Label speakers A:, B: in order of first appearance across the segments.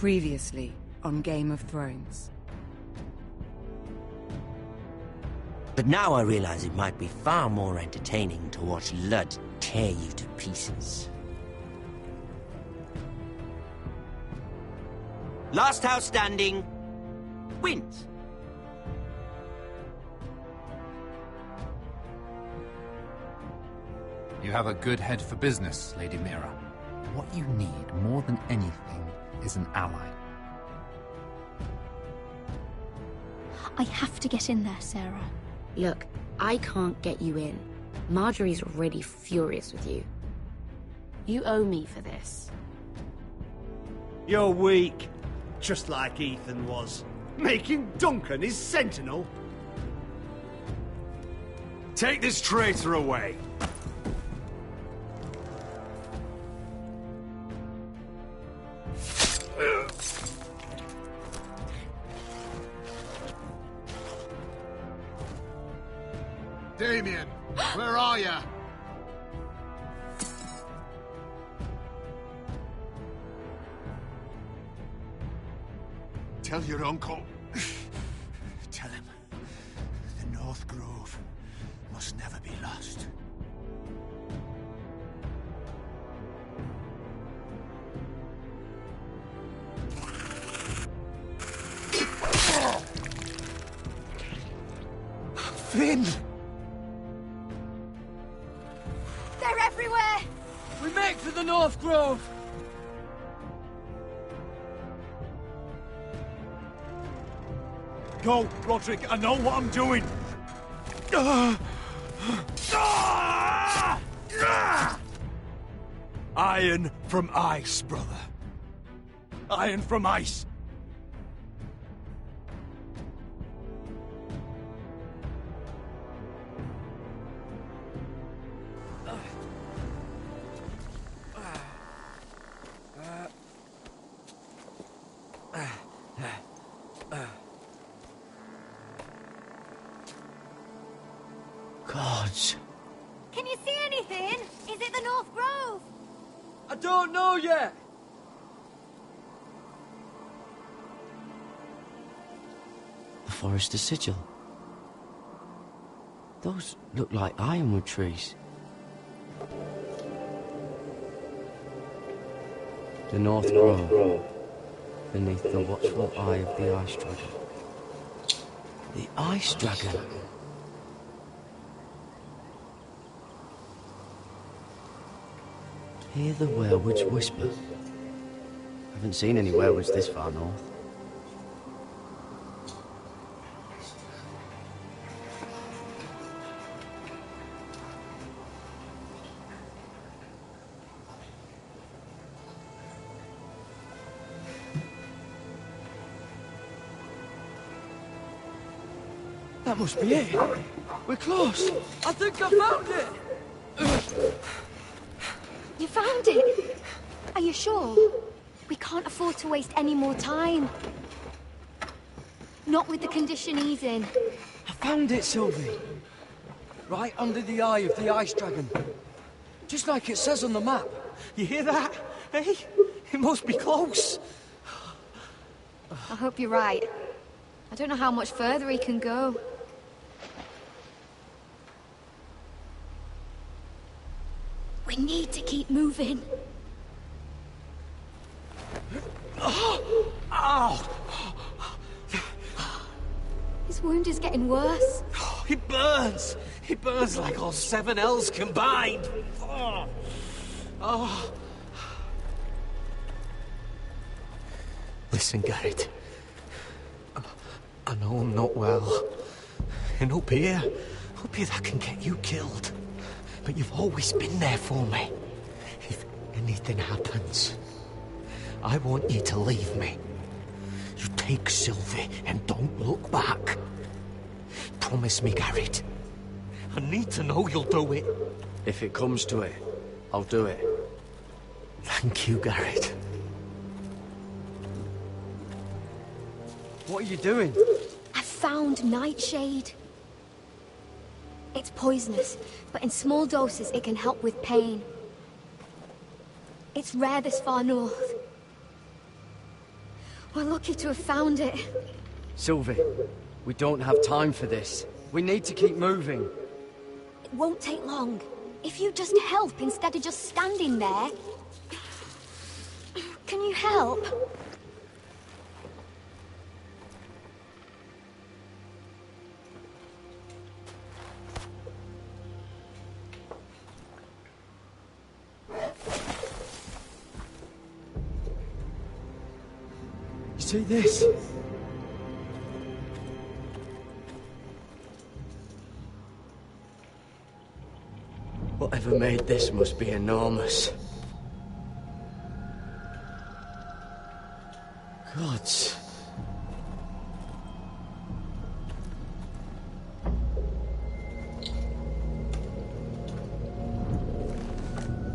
A: Previously on Game of Thrones.
B: But now I realize it might be far more entertaining to watch Ludd tear you to pieces. Last house standing wins.
C: You have a good head for business, Lady Mira. What you need more than anything is an ally.
D: I have to get in there, Sarah.
E: Look, I can't get you in. Marjorie's already furious with you. You owe me for this.
F: You're weak. Just like Ethan was. Making Duncan his sentinel.
G: Take this traitor away.
H: Damien, where are you? Tell your uncle. Tell him the North Grove must never be lost.
G: Finn!
D: They're everywhere!
I: We make for the North Grove!
G: Go, Roderick, I know what I'm doing! Iron from ice, brother. Iron from ice.
B: Gods.
D: Can you see anything? Is it the North Grove?
I: I don't know yet!
B: The Forester Sigil. Those look like ironwood trees. The North Grove, beneath the watchful eye of the Ice Dragon. The Ice Dragon. Hear the werewolves whisper. Haven't seen any werewolves this far north.
I: That must be it. We're close. I think I found it.
D: You found it? Are you sure? We can't afford to waste any more time. Not with the condition he's in.
I: I found it, Sylvie. Right under the eye of the Ice Dragon. Just like it says on the map. You hear that? Hey? It must be close.
D: I hope you're right. I don't know how much further he can go. We need to keep moving.
I: Ow!
D: His wound is getting worse.
I: It burns! It burns like all 7 L's combined! Oh.
J: Listen, Garrett. I know I'm not well. And up here that can get you killed. But you've always been there for me. If anything happens, I want you to leave me. You take Sylvie and don't look back. Promise me, Garrett. I need to know you'll do it.
I: If it comes to it, I'll do it.
J: Thank you, Garrett.
I: What are you doing?
D: I found Nightshade. It's poisonous, but in small doses it can help with pain. It's rare this far north. We're lucky to have found it.
B: Sylvie, we don't have time for this. We need to keep moving.
D: It won't take long. If you just help instead of just standing there... Can you help?
B: You see this? Whatever made this must be enormous. Gods.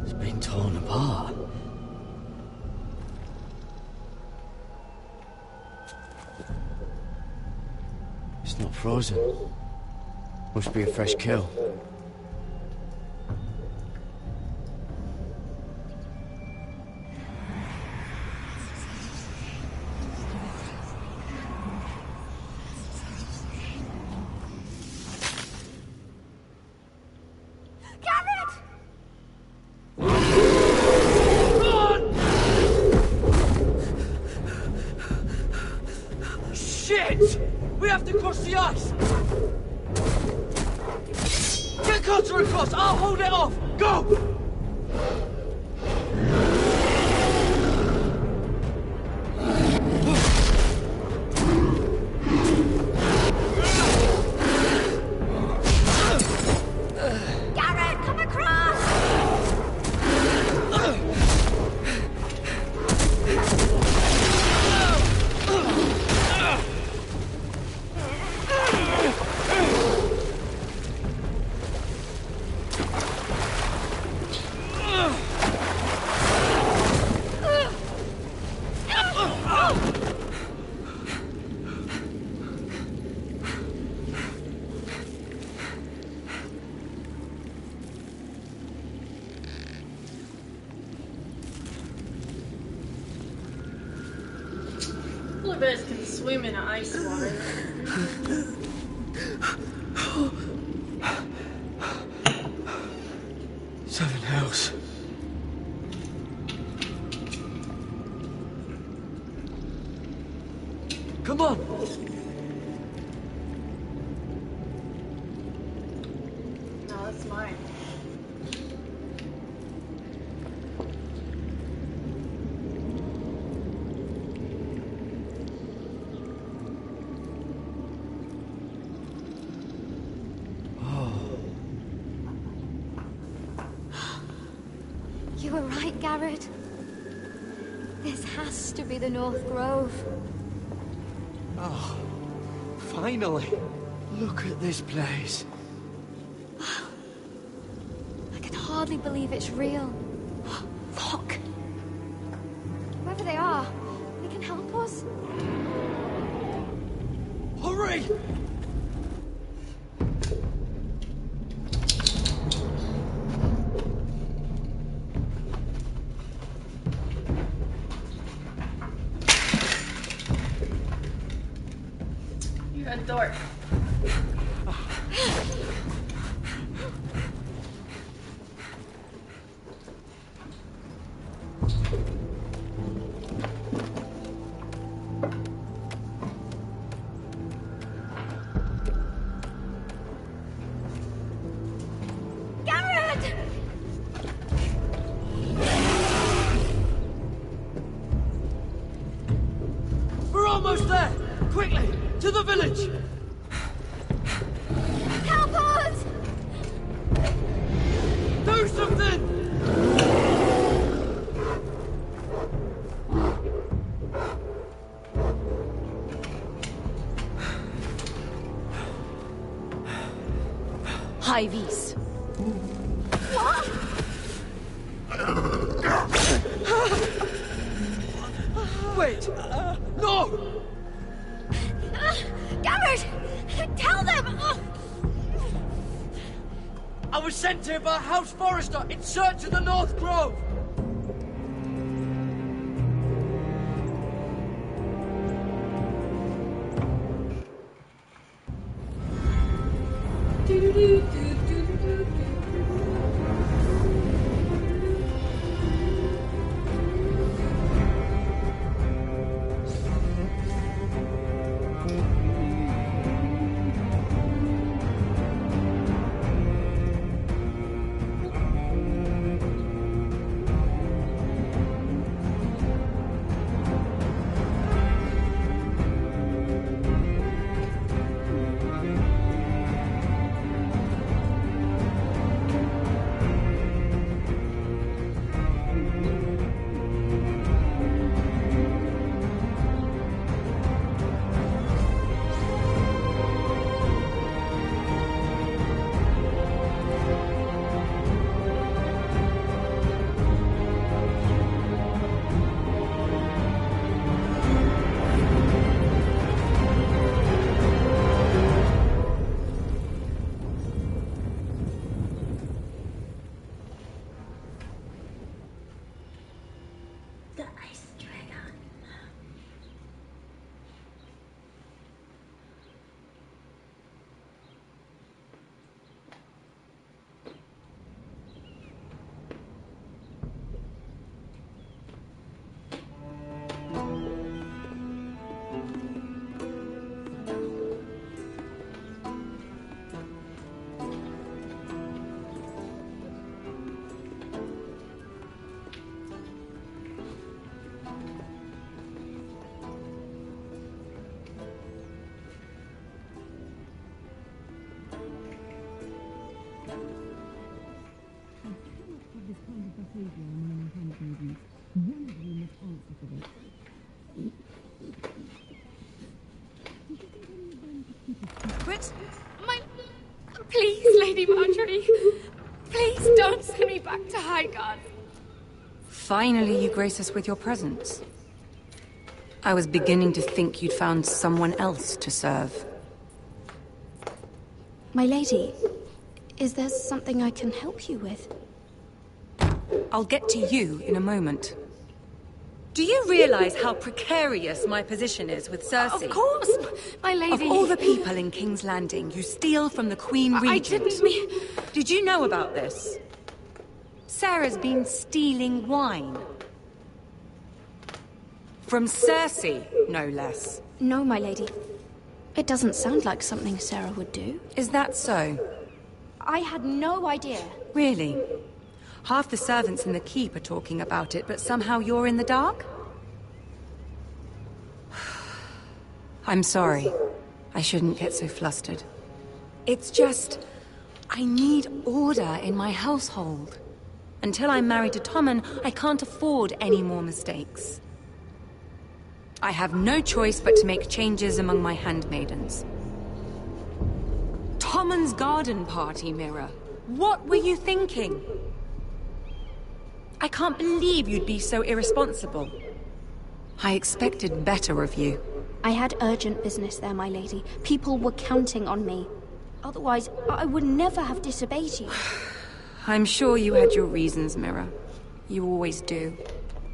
B: It's been torn apart. It's not frozen. Must be a fresh kill.
I: Shit! We have to cross the ice! Get Cutter across! I'll hold it off! Go!
D: Garrett, come across!
K: Bears can swim in ice water.
B: Seven Hells.
I: Come on!
K: No, that's mine.
D: You were right, Garrett. This has to be the North Grove.
I: Oh, finally!
B: Look at this place.
D: I can hardly believe it's real. Look! Whoever they are, they can help us.
I: Hurry!
K: You a dork.
D: Garrett!
I: We're almost there! Quickly, to the village!
D: Help us!
I: Do something!
A: Hives.
D: What?
I: Wait! No!
D: Garrett! Tell them!
I: I was sent here by a house forester in search of the North Grove!
K: The ice dragon.
L: Quit! Please, Lady Marjorie. Please don't send me back to Highgarden.
A: Finally, you grace us with your presence. I was beginning to think you'd found someone else to serve.
D: My lady, is there something I can help you with?
A: I'll get to you in a moment. Do you realize how precarious my position is with Cersei?
L: Of course, my lady.
A: Of all the people in King's Landing, you steal from the Queen Regent.
L: I didn't mean...
A: Did you know about this? Sarah's been stealing wine. From Cersei, no less.
D: No, my lady. It doesn't sound like something Sarah would do.
A: Is that so?
D: I had no idea.
A: Really? Half the servants in the keep are talking about it, but somehow you're in the dark? I'm sorry. I shouldn't get so flustered. It's just... I need order in my household. Until I'm married to Tommen, I can't afford any more mistakes. I have no choice but to make changes among my handmaidens. Tommen's garden party, Mira. What were you thinking? I can't believe you'd be so irresponsible. I expected better of you.
D: I had urgent business there, my lady. People were counting on me. Otherwise, I would never have disobeyed you.
A: I'm sure you had your reasons, Mira. You always do.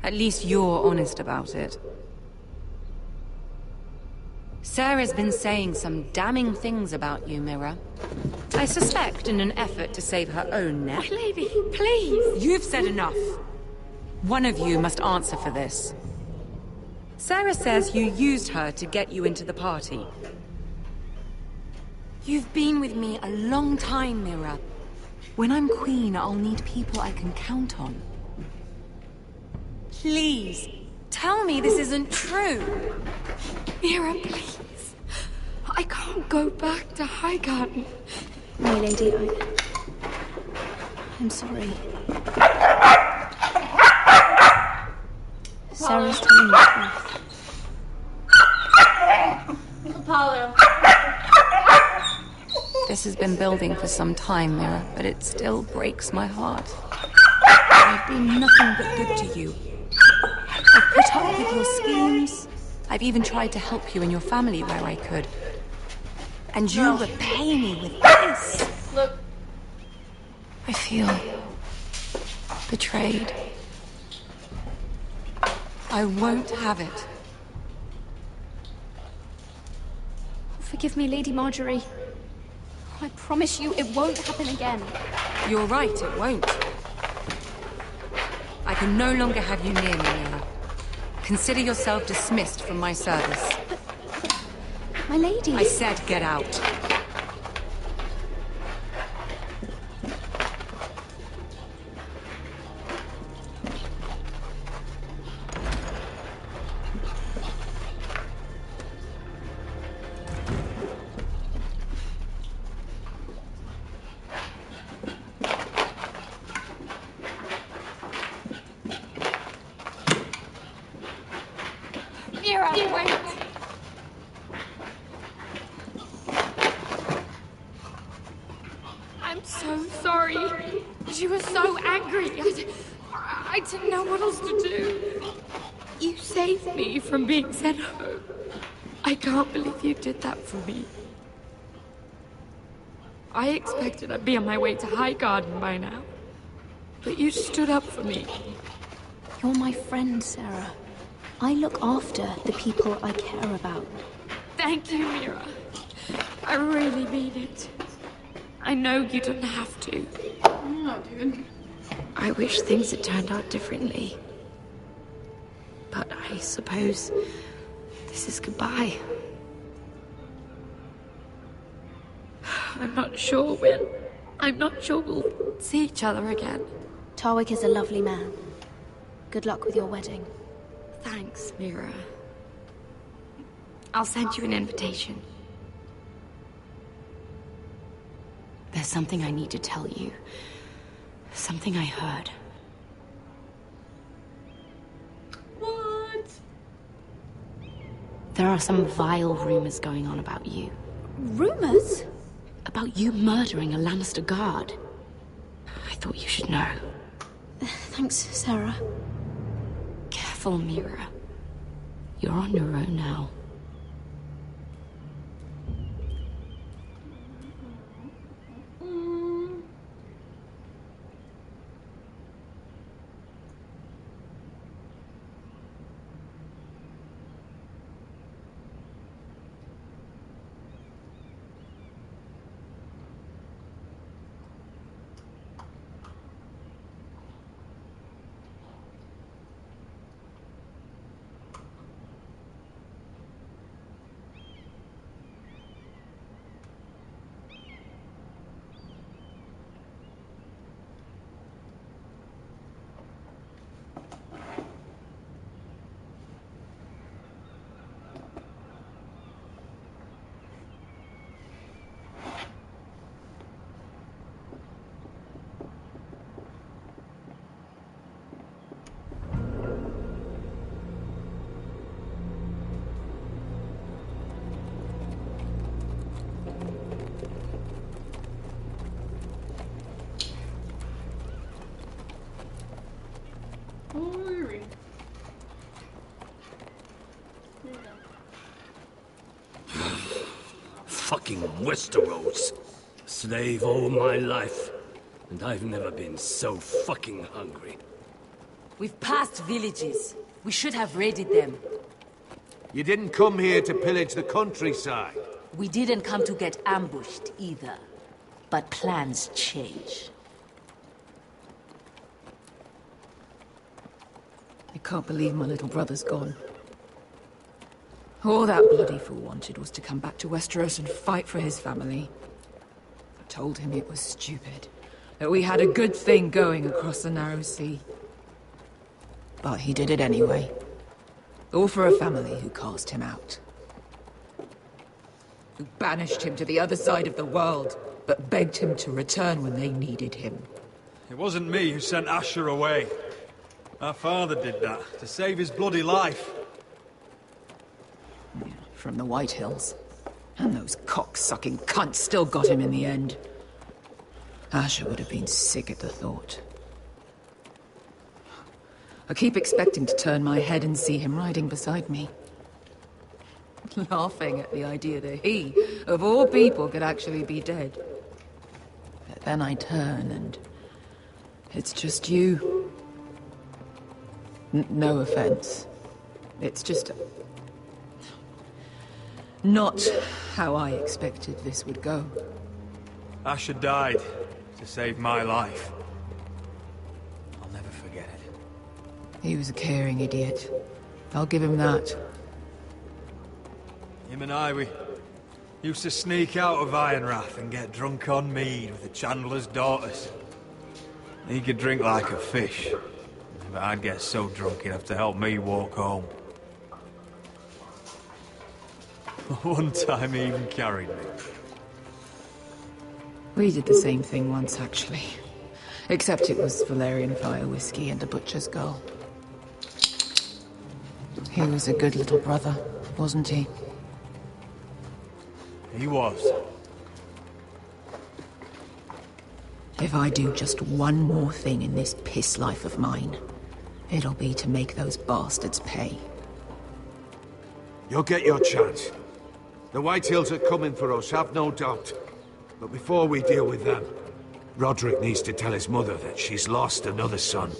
A: At least you're honest about it. Sarah's been saying some damning things about you, Mira. I suspect in an effort to save her own neck.
L: My lady, please.
A: You've said enough. One of you must answer for this. Sarah says you used her to get you into the party. You've been with me a long time, Mira. When I'm queen, I'll need people I can count on. Please, tell me this isn't true.
L: Mira, please. I can't go back to Highgarden.
D: My lady, I'm sorry. Sarah's telling the truth.
K: Apollo.
A: This has been building for some time, Mira, but it still breaks my heart. I've been nothing but good to you. I've put up with your schemes. I've even tried to help you and your family where I could. And you repay me with this.
K: Look.
A: I feel betrayed. I won't have it.
D: Forgive me, Lady Marjorie. I promise you it won't happen again.
A: You're right, it won't. I can no longer have you near me, Mira. Consider yourself dismissed from my service.
D: My lady...
A: I said get out.
L: Mira, wait! I'm so sorry. She was so angry. I didn't know what else to do. You saved me from being sent home. I can't believe you did that for me. I expected I'd be on my way to High Garden by now. But you stood up for me.
D: You're my friend, Sarah. I look after the people I care about.
L: Thank you, Mira. I really mean it. I know you didn't have to.
K: Oh, dude.
E: I wish things had turned out differently. But I suppose this is goodbye.
L: I'm not sure when. I'm not sure we'll see each other again.
D: Tarwick is a lovely man. Good luck with your wedding.
E: Thanks, Mira. I'll send you an invitation. There's something I need to tell you. Something I heard.
K: What?
E: There are some vile rumors going on about you.
D: Rumors?
E: About you murdering a Lannister guard. I thought you should know.
D: Thanks, Sarah.
E: Careful, Mira. You're on your own now.
M: Fucking Westeros. Slave all my life. And I've never been so fucking hungry.
N: We've passed villages. We should have raided them.
O: You didn't come here to pillage the countryside.
N: We didn't come to get ambushed either. But plans change.
P: I can't believe my little brother's gone. All that bloody fool wanted was to come back to Westeros and fight for his family. I told him it was stupid, that we had a good thing going across the narrow sea. But he did it anyway. All for a family who cast him out. Who banished him to the other side of the world, but begged him to return when they needed him.
G: It wasn't me who sent Asher away. Our father did that, to save his bloody life.
P: From the White Hills. And those cock-sucking cunts still got him in the end. Asher would have been sick at the thought. I keep expecting to turn my head and see him riding beside me. Laughing at the idea that he, of all people, could actually be dead. But then I turn and... it's just you. No offense. It's just... not how I expected this would go.
G: Asher died to save my life. I'll never forget it.
P: He was a caring idiot. I'll give him that.
G: Him and I, we used to sneak out of Ironrath and get drunk on mead with the Chandler's daughters. He could drink like a fish, but I'd get so drunk he'd have to help me walk home. One time he even carried me.
P: We did the same thing once, actually. Except it was Valerian fire whiskey and a butcher's girl. He was a good little brother, wasn't he?
G: He was.
P: If I do just one more thing in this piss life of mine, it'll be to make those bastards pay.
O: You'll get your chance. The Whitehills are coming for us, have no doubt. But before we deal with them, Roderick needs to tell his mother that she's lost another son.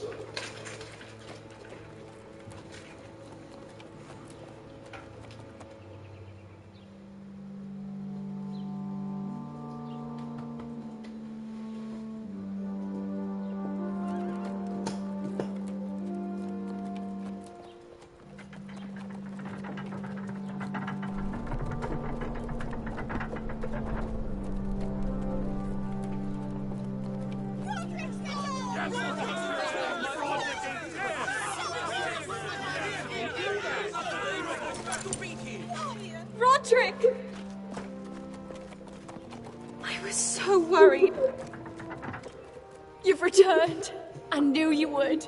L: Roderick! I was so worried. You've returned. I knew you would.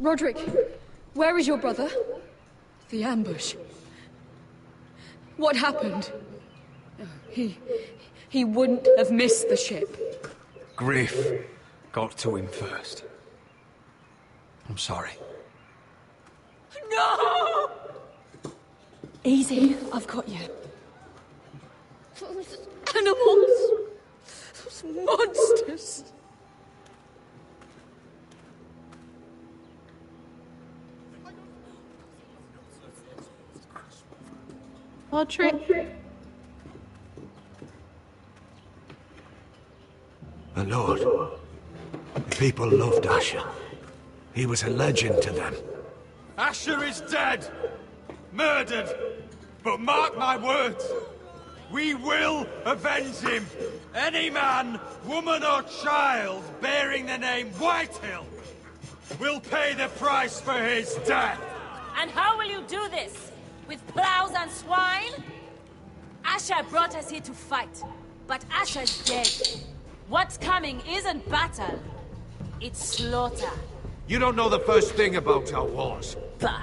L: Roderick, where is your brother?
P: The ambush.
L: What happened? He wouldn't have missed the ship.
G: Griff got to him first. I'm sorry.
L: No! Easy, I've got you. Those animals. Those monsters.
K: Roderick.
O: My lord, the people loved Asher. He was a legend to them.
G: Asher is dead! Murdered! But mark my words, we will avenge him! Any man, woman or child bearing the name Whitehill will pay the price for his death!
N: And how will you do this? With plows and swine? Asher brought us here to fight, but Asher's dead. What's coming isn't battle, it's slaughter.
O: You don't know the first thing about our wars.
N: Bah.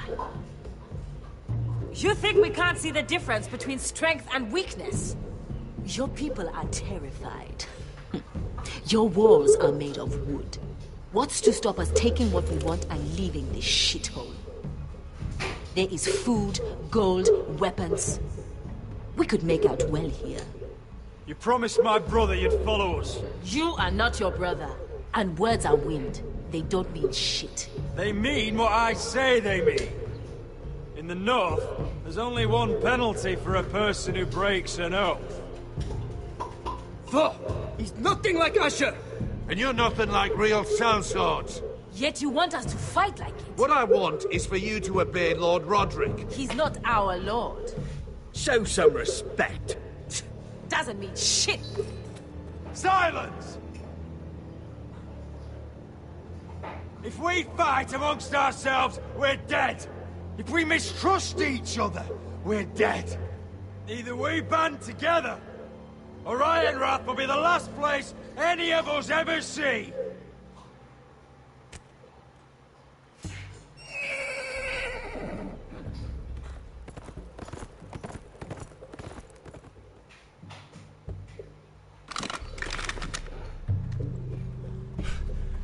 N: You think we can't see the difference between strength and weakness? Your people are terrified. Your walls are made of wood. What's to stop us taking what we want and leaving this shithole? There is food, gold, weapons. We could make out well here.
G: You promised my brother you'd follow us.
N: You are not your brother. And words are wind. They don't mean shit.
G: They mean what I say they mean. In the North, there's only one penalty for a person who breaks an oath.
I: He's nothing like Asher!
O: And you're nothing like real sellswords.
N: Yet you want us to fight like it.
O: What I want is for you to obey Lord Roderick.
N: He's not our lord.
I: Show some respect.
N: Doesn't mean shit.
G: Silence! If we fight amongst ourselves, we're dead. If we mistrust each other, we're dead. Either we band together, or Ironrath will be the last place any of us ever see.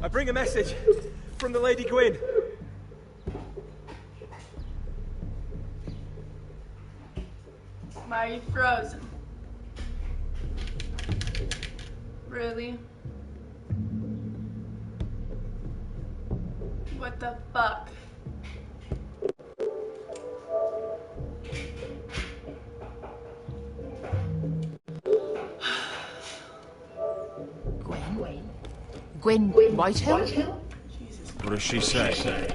I: I bring a message from the Lady Gwyn.
K: Why are you frozen? Really? What the fuck?
P: Gwen Whitehill?
O: What does she say?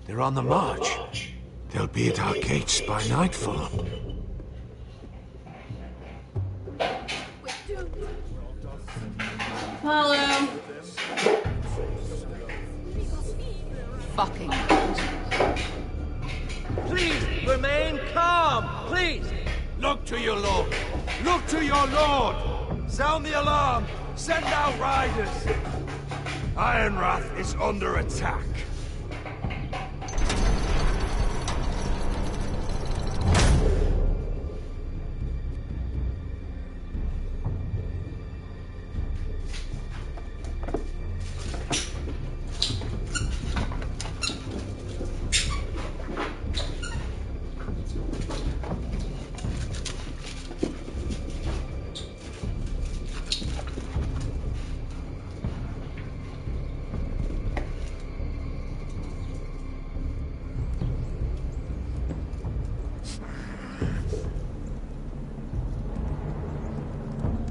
O: They're on the march. They'll be at our gates by nightfall.
K: Follow.
P: Fucking.
I: Please, remain calm, please!
G: Look to your lord! Look to your lord! Sound the alarm! Send out riders! Ironrath is under attack.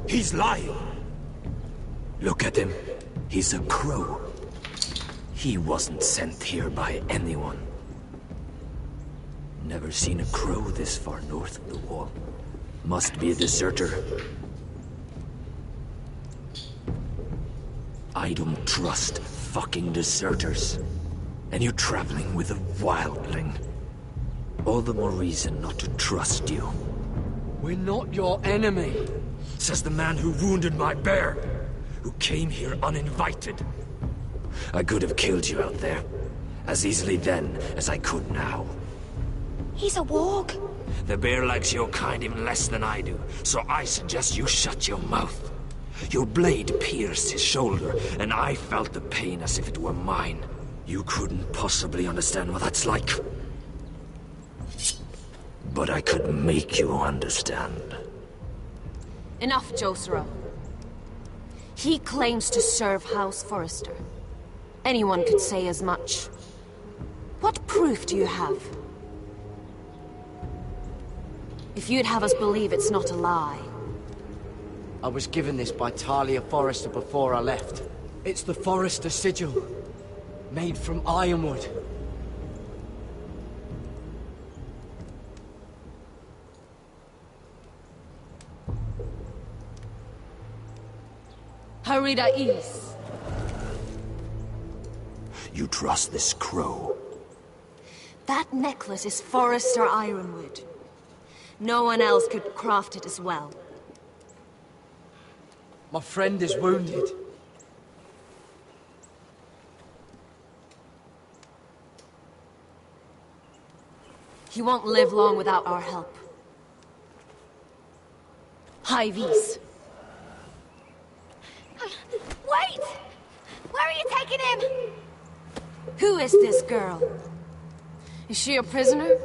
J: He's lying. Look at him. He's a crow. He wasn't sent here by anyone. Never seen a crow this far north of the wall. Must be a deserter. I don't trust fucking deserters. And you're traveling with a wildling. All the more reason not to trust you.
I: We're not your enemy.
J: Says the man who wounded my bear, who came here uninvited. I could have killed you out there, as easily then as I could now.
D: He's a warg.
J: The bear likes your kind even less than I do, so I suggest you shut your mouth. Your blade pierced his shoulder, and I felt the pain as if it were mine. You couldn't possibly understand what that's like. But I could make you understand.
E: Enough, Josera. He claims to serve House Forrester. Anyone could say as much. What proof do you have? If you'd have us believe it's not a lie.
I: I was given this by Talia Forrester before I left. It's the Forrester sigil, made from ironwood.
E: Harida East.
J: You trust this crow?
E: That necklace is Forrester Ironwood. No one else could craft it as well.
I: My friend is wounded.
E: He won't live long without our help. High Vis.
D: Wait! Where are you taking him?
E: Who is this girl? Is she a prisoner?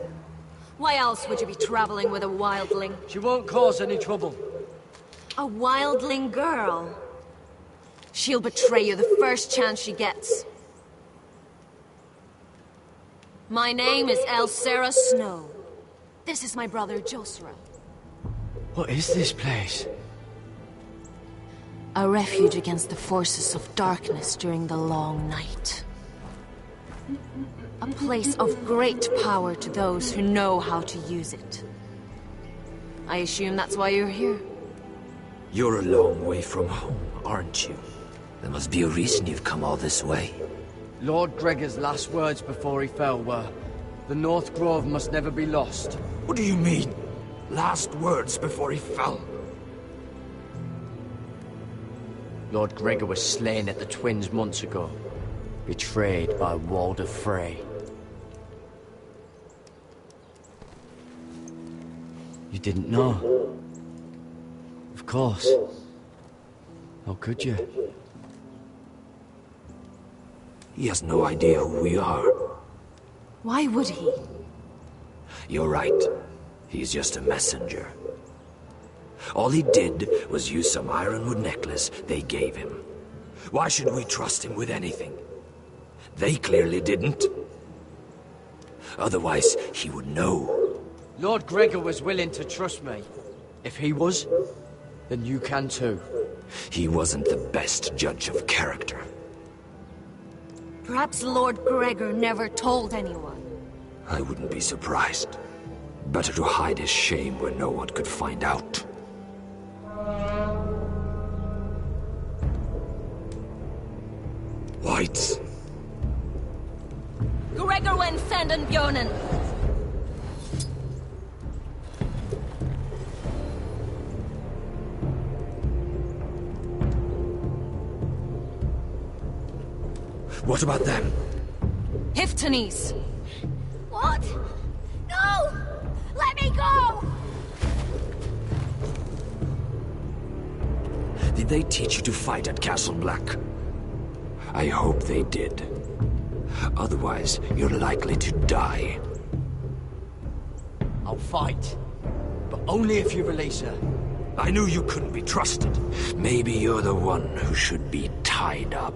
E: Why else would you be traveling with a wildling?
I: She won't cause any trouble.
E: A wildling girl? She'll betray you the first chance she gets. My name is Elsera Snow. This is my brother Josera.
I: What is this place?
E: A refuge against the forces of darkness during the long night. A place of great power to those who know how to use it. I assume that's why you're here.
J: You're a long way from home, aren't you? There must be a reason you've come all this way.
I: Lord Gregor's last words before he fell were, "The North Grove must never be lost."
J: What do you mean? Last words before he fell?
I: Lord Gregor was slain at the Twins months ago, betrayed by Walder Frey. You didn't know? Of course. How could you?
J: He has no idea who we are.
E: Why would he?
J: You're right. He's just a messenger.
M: All he did was use some ironwood necklace they gave him. Why should we trust him with anything? They clearly didn't. Otherwise, he would know.
I: Lord Gregor was willing to trust me. If he was, then you can too.
M: He wasn't the best judge of character.
E: Perhaps Lord Gregor never told anyone.
M: I wouldn't be surprised. Better to hide his shame where no one could find out. White.
E: Gregor wen fanden björnen.
M: What about them?
E: Hiftanes.
D: What? No! Let me go!
M: Did they teach you to fight at Castle Black? I hope they did. Otherwise, you're likely to die.
I: I'll fight. But only if you release her.
M: I knew you couldn't be trusted. Maybe you're the one who should be tied up.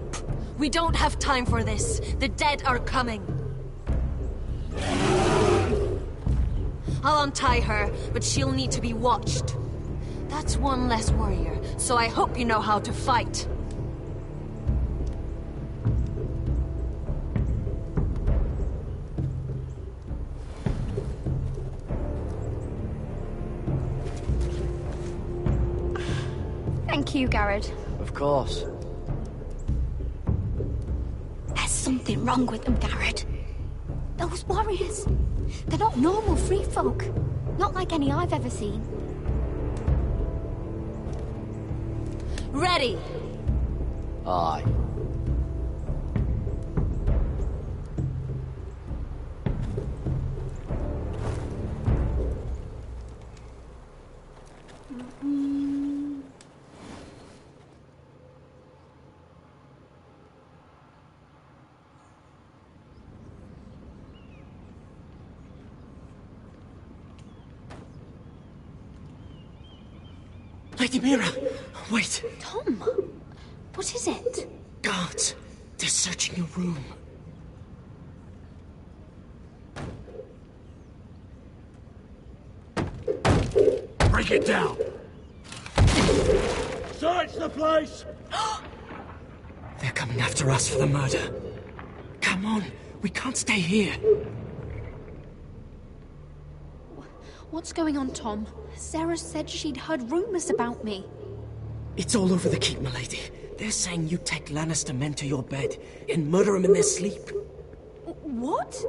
E: We don't have time for this. The dead are coming. I'll untie her, but she'll need to be watched. That's one less warrior, so I hope you know how to fight.
D: Thank you, Garrett.
I: Of course.
D: There's something wrong with them, Garrett. Those warriors. They're not normal free folk. Not like any I've ever seen.
E: Ready!
I: Aye.
J: Lady Mira, wait.
D: Tom, what is it?
J: Guards, they're searching your room.
G: Break it down! Search the place!
J: They're coming after us for the murder. Come on, we can't stay here.
D: What's going on, Tom? Sarah said she'd heard rumors about me.
J: It's all over the keep, milady. They're saying you take Lannister men to your bed and murder them in their sleep.
D: What?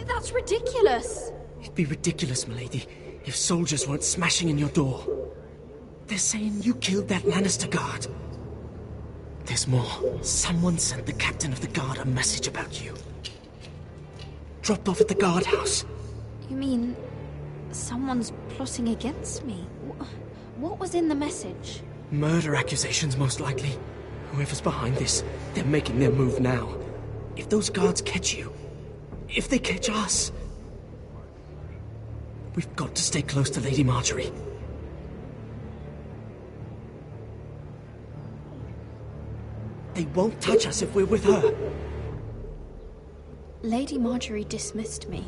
D: That's ridiculous.
J: It'd be ridiculous, milady, if soldiers weren't smashing in your door. They're saying you killed that Lannister guard. There's more. Someone sent the captain of the guard a message about you. Dropped off at the guardhouse.
D: You mean someone's plotting against me? What was in the message?
J: Murder accusations, most likely. Whoever's behind this, they're making their move now. If those guards catch you, if they catch us, we've got to stay close to Lady Marjorie. They won't touch us if we're with her.
D: Lady Marjorie dismissed me.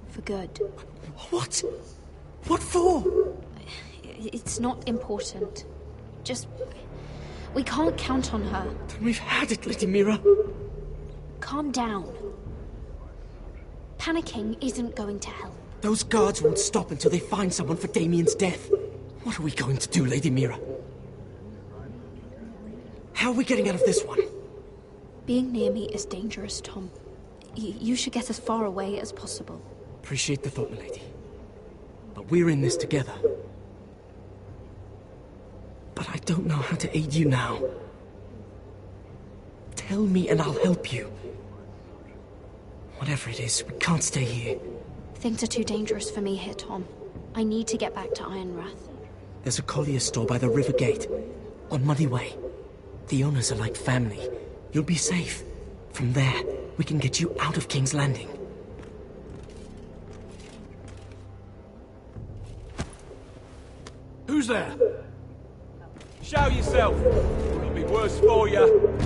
D: For good.
J: What? What for?
D: It's not important. Just... we can't count on her.
J: Then we've had it, Lady Mira.
D: Calm down. Panicking isn't going to help.
J: Those guards won't stop until they find someone for Damien's death. What are we going to do, Lady Mira? How are we getting out of this one?
D: Being near me is dangerous, Tom. You should get as far away as possible.
J: Appreciate the thought, milady. But we're in this together. But I don't know how to aid you now. Tell me and I'll help you. Whatever it is, we can't stay here.
D: Things are too dangerous for me here, Tom. I need to get back to Ironrath.
J: There's a collier store by the river gate, on Muddy Way. The owners are like family. You'll be safe. From there, we can get you out of King's Landing.
G: Who's there? Show yourself. It'll be worse for you.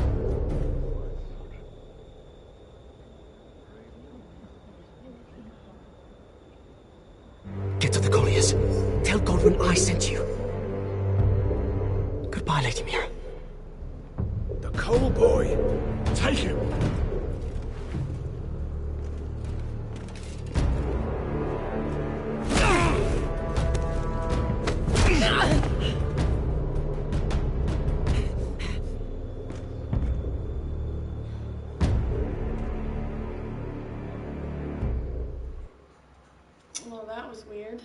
J: Get to the colliers. Tell Godwin I sent you. Goodbye, Lady Mira.
G: The coal boy. Take him.
K: Well, that was weird.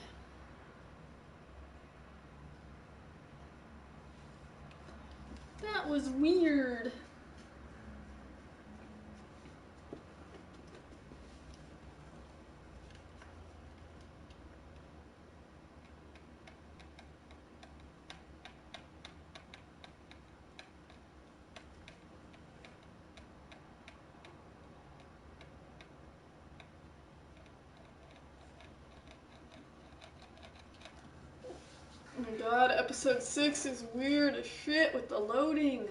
K: That was weird. Oh my god, episode 6 is weird as shit with the loading.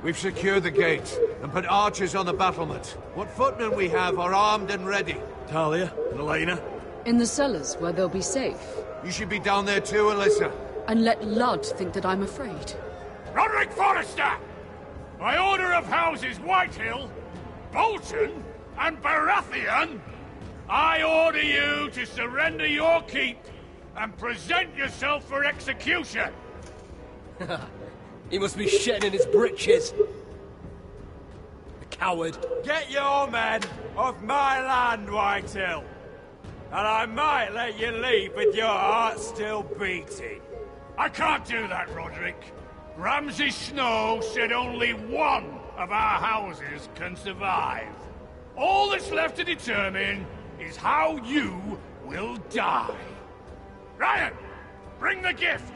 O: We've secured the gate and put archers on the battlement. What footmen we have are armed and ready.
G: Talia and Elena?
Q: In the cellars, where they'll be safe.
O: You should be down there too, Alyssa.
Q: And let Ludd think that I'm afraid.
G: Roderick Forrester! By order of Houses Whitehill, Bolton, and Baratheon, I order you to surrender your keep and present yourself for execution.
I: He must be shitting in his britches. A coward.
G: Get your men off my land, Whitehill. And I might let you leave with your heart still beating. I can't do that, Roderick. Ramsay Snow said only one of our houses can survive. All that's left to determine is how you will die. Ryan, bring the gift!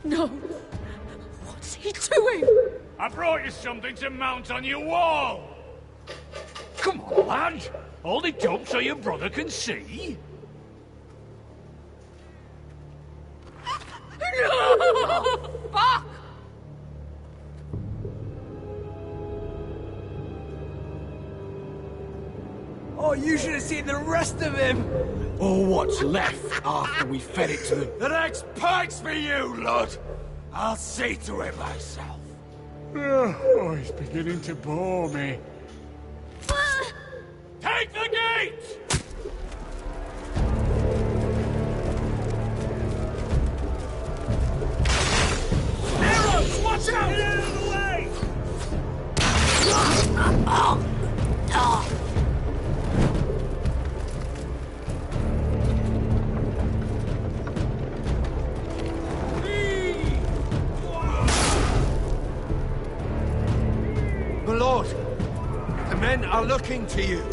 Q: No. What's he doing?
G: I brought you something to mount on your wall. Come on, lad. Hold it up so your brother can see.
Q: No! Fuck!
I: Oh, you should have seen the rest of him! Or what's left after we fed it to them.
G: The next pike's for you, Lud. I'll see to it myself.
H: Oh, he's beginning to bore me.
G: Take the gate! Arrows! Watch out! Get out of the way!
O: My lord, the men are looking to you.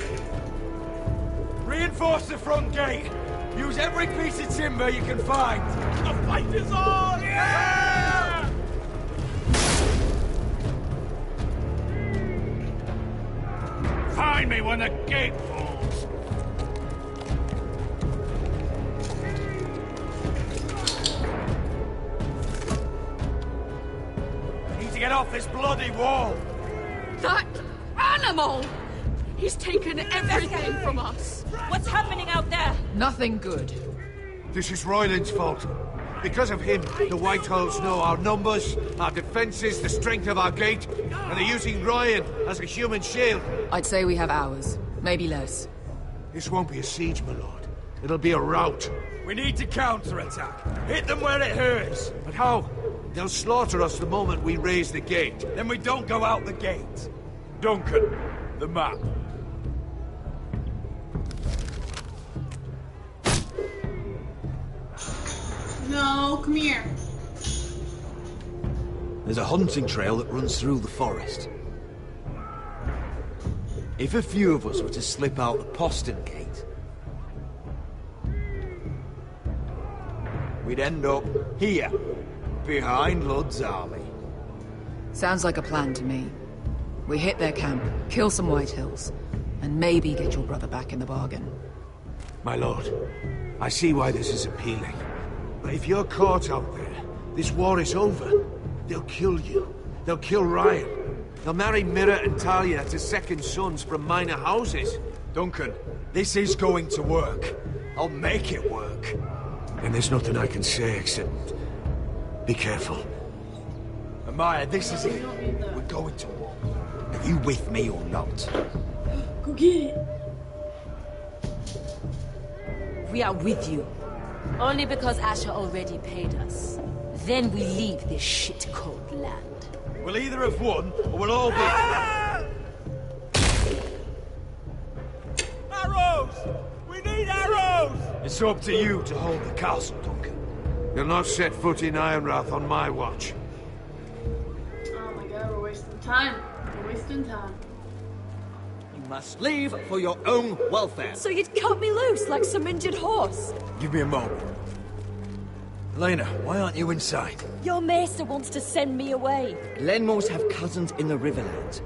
G: Reinforce the front gate. Use every piece of timber you can find. The fight is on! Yeah! Find me when the gate falls. I need to get off this bloody wall.
Q: That animal! He's taken everything from us.
N: What's happening out there?
P: Nothing good.
O: This is Royland's fault. Because of him, the Whitehills know our numbers, our defenses, the strength of our gate, and they're using Ryan as a human shield.
P: I'd say we have hours, maybe less.
O: This won't be a siege, my lord. It'll be a rout.
G: We need to counterattack. Hit them where it hurts.
O: But how? They'll slaughter us the moment we raise the gate.
G: Then we don't go out the gate. Duncan, the map.
K: No, come here.
J: There's a hunting trail that runs through the forest. If a few of us were to slip out the postern gate, we'd end up here, behind Lud's army.
P: Sounds like a plan to me. We hit their camp, kill some White Hills, and maybe get your brother back in the bargain.
O: My lord, I see why this is appealing. But if you're caught out there, this war is over. They'll kill you. They'll kill Ryan. They'll marry Mira and Talia to second sons from minor houses.
J: Duncan, this is going to work. I'll make it work.
O: And there's nothing I can say except... be careful.
J: Amaya, this is it. We're going to war. Are you with me or not?
K: Go get it.
N: We are with you. Only because Asher already paid us. Then we leave this shit-cold land.
G: We'll either have won, or we'll all be... Arrows! We need arrows!
J: It's up to you to hold the castle, Duncan.
O: You'll not set foot in Ironrath on my watch.
K: Oh my god, we're wasting time. We're wasting time.
I: You must leave for your own welfare.
Q: So you'd cut me loose like some injured horse?
J: Give me a moment. Elena, why aren't you inside?
Q: Your maester wants to send me away.
I: Glenmores have cousins in the Riverlands.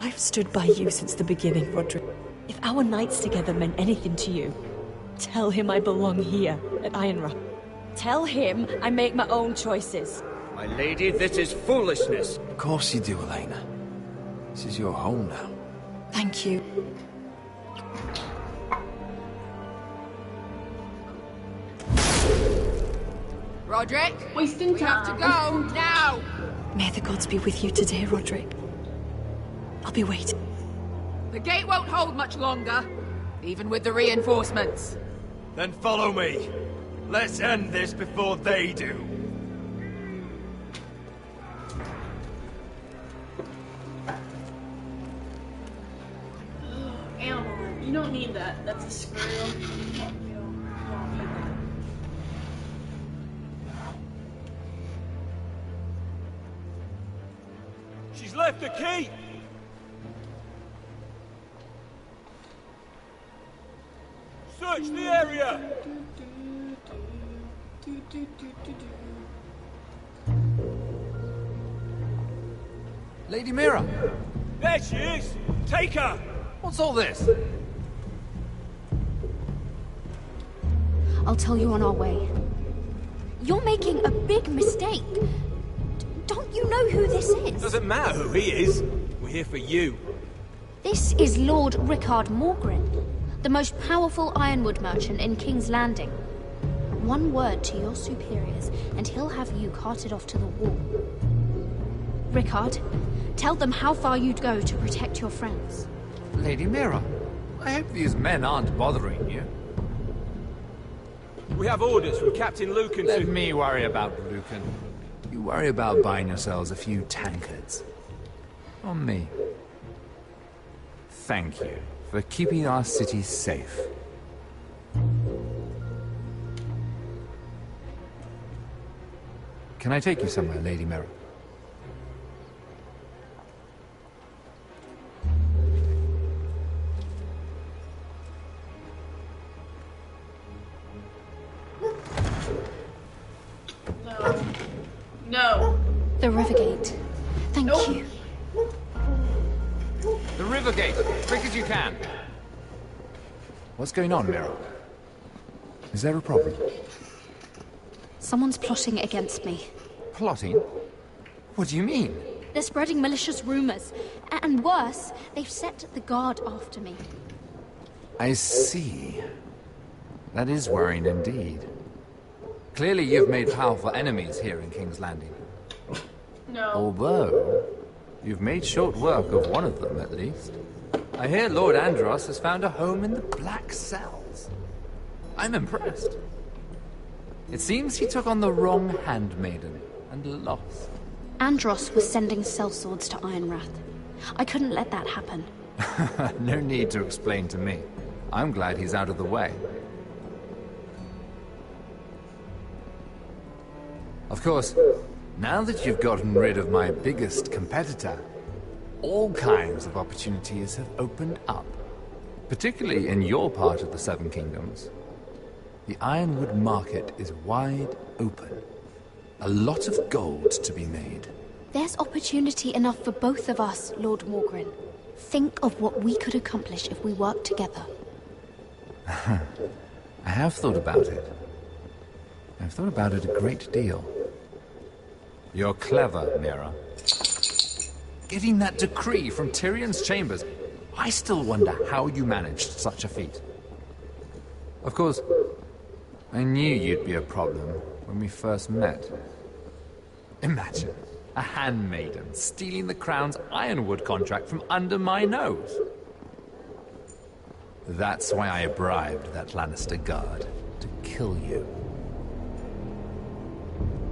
Q: I've stood by you since the beginning, Roderick. If our nights together meant anything to you, tell him I belong here at Ironrath. Tell him I make my own choices.
I: My lady, this is foolishness.
J: Of course you do, Elena. This is your home now.
Q: Thank you.
P: Roderick,
K: wasting
P: we have to go now.
Q: May the gods be with you today, Roderick. I'll be waiting.
P: The gate won't hold much longer, even with the reinforcements.
G: Then follow me. Let's end this before they do.
K: Animal, you don't need that. That's a squirrel. You don't need that.
G: She's left the key! Search the area!
C: Lady Mira!
G: There she is! Take her!
C: What's all this?
D: I'll tell you on our way. You're making a big mistake. Don't you know who this is?
G: Doesn't matter who he is. We're here for you.
D: This is Lord Rickard Morgren, the most powerful ironwood merchant in King's Landing. One word to your superiors, and he'll have you carted off to the wall. Rickard, tell them how far you'd go to protect your friends.
C: Lady Mira, I hope these men aren't bothering you.
G: We have orders from Captain Lucan
C: Let me worry about Lucan. You worry about buying yourselves a few tankards. On me. Thank you for keeping our city safe. Can I take you somewhere, Lady Mira?
K: No.
D: The Rivergate. Thank you.
C: The Rivergate, quick as you can. What's going on, Mira? Is there a problem?
D: Someone's plotting against me.
C: Plotting? What do you mean?
D: They're spreading malicious rumors. And worse, they've set the guard after me.
C: I see. That is worrying indeed. Clearly you've made powerful enemies here in King's Landing.
K: No.
C: Although, you've made short work of one of them, at least. I hear Lord Andros has found a home in the Black Cells. I'm impressed. It seems he took on the wrong handmaiden and lost.
D: Andros was sending sellswords to Ironrath. I couldn't let that happen.
C: No need to explain to me. I'm glad he's out of the way. Of course, now that you've gotten rid of my biggest competitor, all kinds of opportunities have opened up. Particularly in your part of the Seven Kingdoms. The Ironwood market is wide open. A lot of gold to be made.
D: There's opportunity enough for both of us, Lord Morgren. Think of what we could accomplish if we worked together.
C: I have thought about it. I've thought about it a great deal. You're clever, Mira. Getting that decree from Tyrion's chambers, I still wonder how you managed such a feat. Of course, I knew you'd be a problem when we first met. Imagine a handmaiden stealing the crown's Ironwood contract from under my nose. That's why I bribed that Lannister guard to kill you.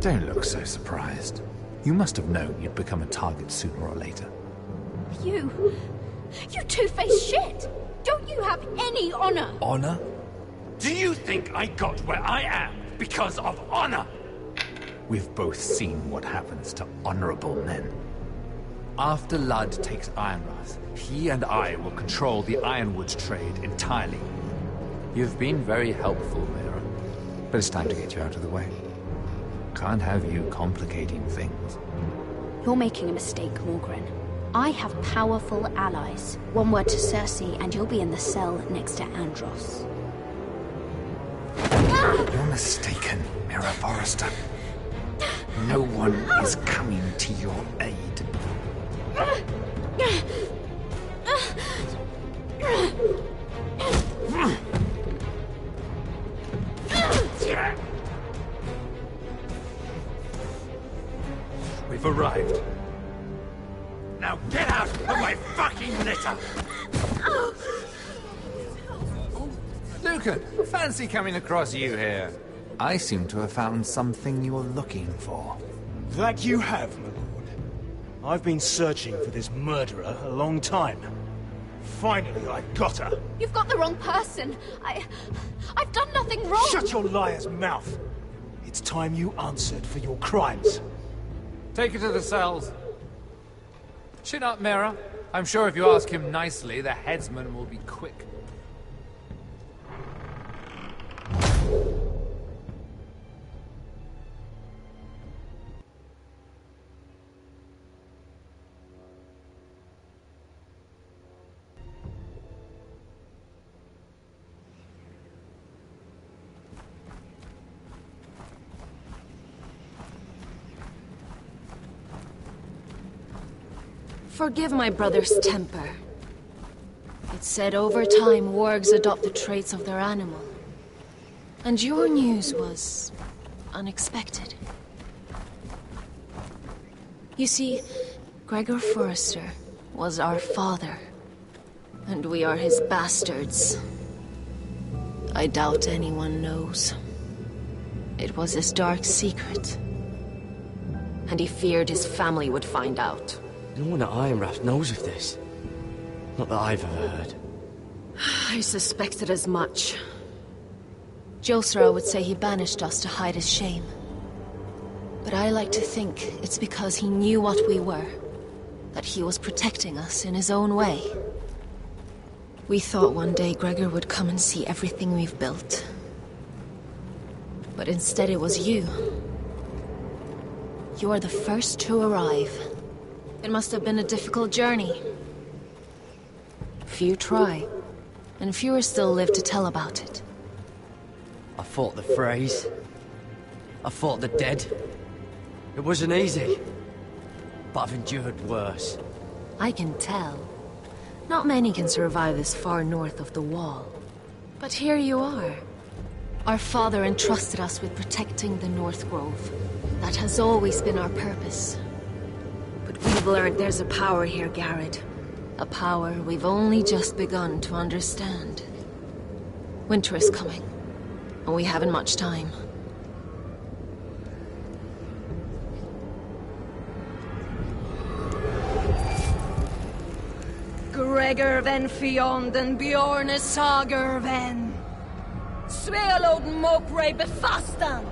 C: Don't look so surprised. You must have known you'd become a target sooner or later.
D: You two-faced shit! Don't you have any honor?
C: Honor?
M: Do you think I got where I am because of honor?
C: We've both seen what happens to honorable men. After Ludd takes Ironrath, he and I will control the Ironwood trade entirely. You've been very helpful, Mira, but it's time to get you out of the way. Can't have you complicating things.
D: You're making a mistake, Morgren. I have powerful allies. One word to Cersei, and you'll be in the cell next to Andros.
C: You're mistaken, Mira Forrester. No one is coming to your aid.
M: We've arrived. Now get out of my fucking litter!
C: Lucan, fancy coming across you here. I seem to have found something you're looking for.
H: That you have, my lord. I've been searching for this murderer a long time. Finally, I got her.
D: You've got the wrong person. I've done nothing wrong.
H: Shut your liar's mouth. It's time you answered for your crimes.
C: Take her to the cells. Chin up, Mira. I'm sure if you ask him nicely, the headsman will be quick.
E: Forgive my brother's temper. It's said over time wargs adopt the traits of their animal. And your news was unexpected. You see, Gregor Forrester was our father, and we are his bastards. I doubt anyone knows. It was his dark secret, and he feared his family would find out.
I: No one at Ironrath knows of this. Not that I've ever heard.
E: I suspected as much. Josra would say he banished us to hide his shame. But I like to think it's because he knew what we were. That he was protecting us in his own way. We thought one day Gregor would come and see everything we've built. But instead it was you. You are the first to arrive. It must have been a difficult journey. Few try, and fewer still live to tell about it.
I: I fought the Freys. I fought the dead. It wasn't easy, but I've endured worse.
E: I can tell. Not many can survive this far north of the Wall. But here you are. Our father entrusted us with protecting the North Grove. That has always been our purpose. But we've learned there's a power here, Garrett. A power we've only just begun to understand. Winter is coming, and we haven't much time.
R: Vegerven Fionden Bjorne Sagerven. Svealod Mokre Befastan.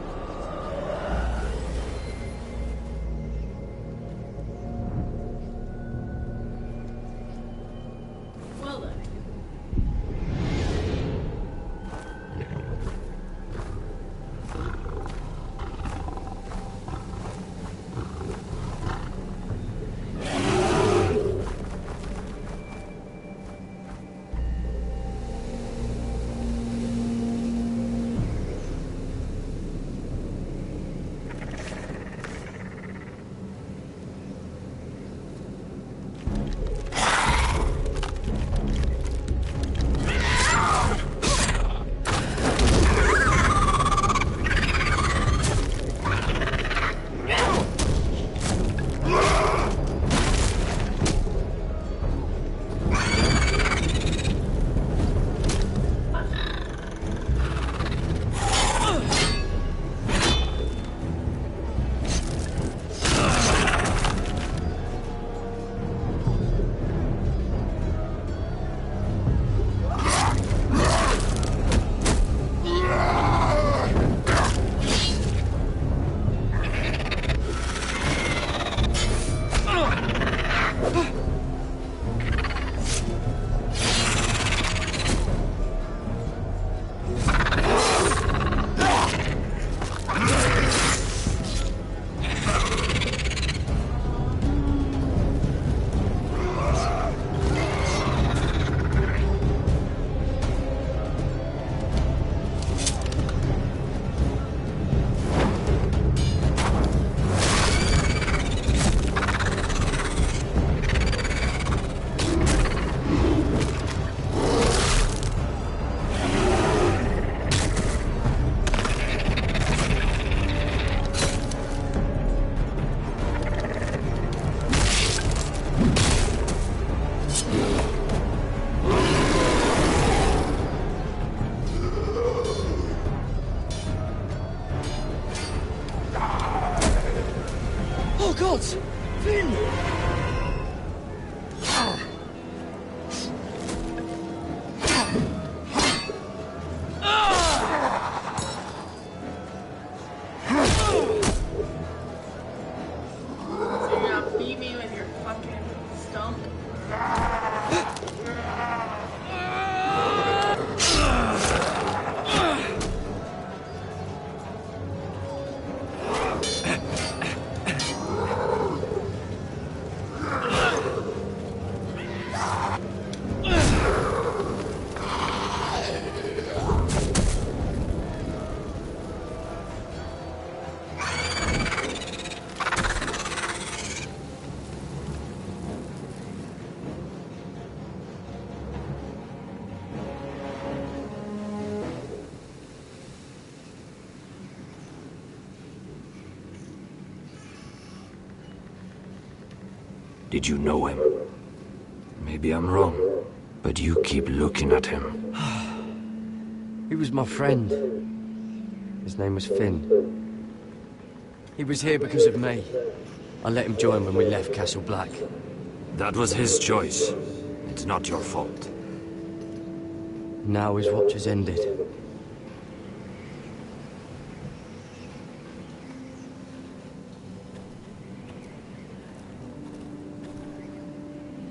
K: Well then.
I: Oh, God! Finn!
K: So you're gonna beat me with your fucking stump?
M: Did you know him? Maybe I'm wrong, but you keep looking at him.
B: He was my friend. His name was Finn. He was here because of me. I let him join when we left Castle Black.
M: That was his choice. It's not your fault.
B: Now his watch has ended.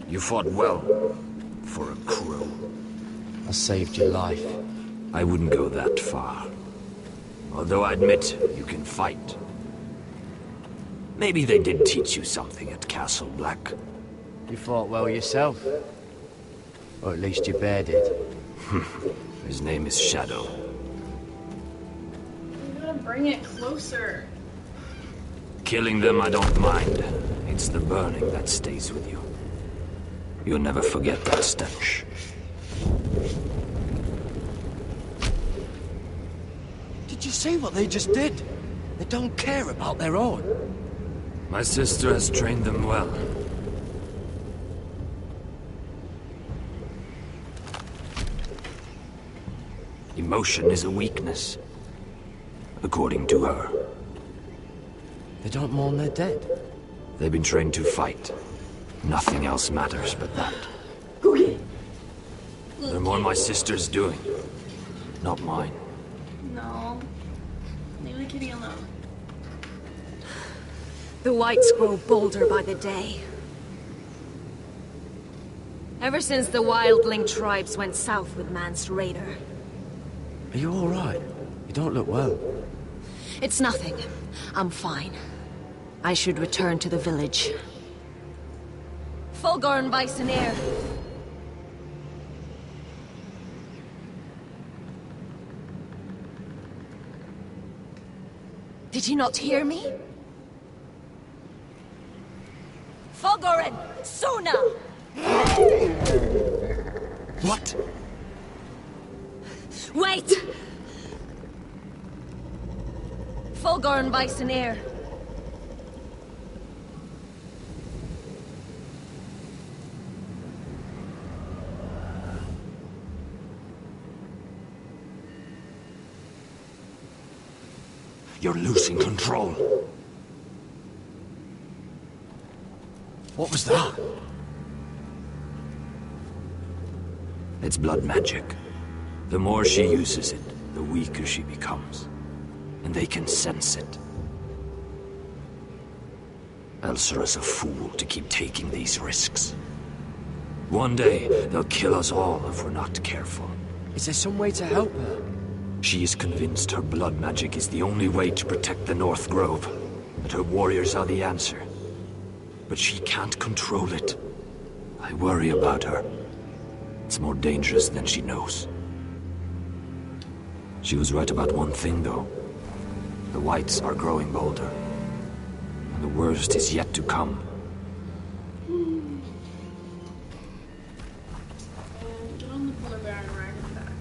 M: You fought well, for a crew.
B: I saved your life.
M: I wouldn't go that far. Although I admit, you can fight. Maybe they did teach you something at Castle Black.
B: You fought well yourself. Or at least your bear did.
M: His name is Shadow.
K: You gotta bring it closer.
M: Killing them I don't mind. It's the burning that stays with you. You'll never forget that stench.
I: Did you see what they just did? They don't care about their own.
M: My sister has trained them well. Emotion is a weakness, according to her.
B: They don't mourn their dead.
M: They've been trained to fight. Nothing else matters but that.
R: Googie!
M: They're more my sister's doing, not mine.
K: No. Leave the kitty alone.
R: The whites grow bolder by the day. Ever since the wildling tribes went south with Man's raider.
B: Are you all right? You don't look well.
R: It's nothing. I'm fine. I should return to the village. Fulgorn Bison-ear. Did you not hear me? Fulgorn! Suna!
O: What?
R: Wait! Fulgorn Bison-ear.
M: You're losing control.
B: What was that?
M: It's blood magic. The more she uses it, the weaker she becomes. And they can sense it. Elsera's a fool to keep taking these risks. One day, they'll kill us all if we're not careful.
B: Is there some way to help her?
M: She is convinced her blood magic is the only way to protect the North Grove, that her warriors are the answer. But she can't control it. I worry about her. It's more dangerous than she knows. She was right about one thing, though. The whites are growing bolder. And the worst is yet to come.
K: Get on the polar bear and ride it back.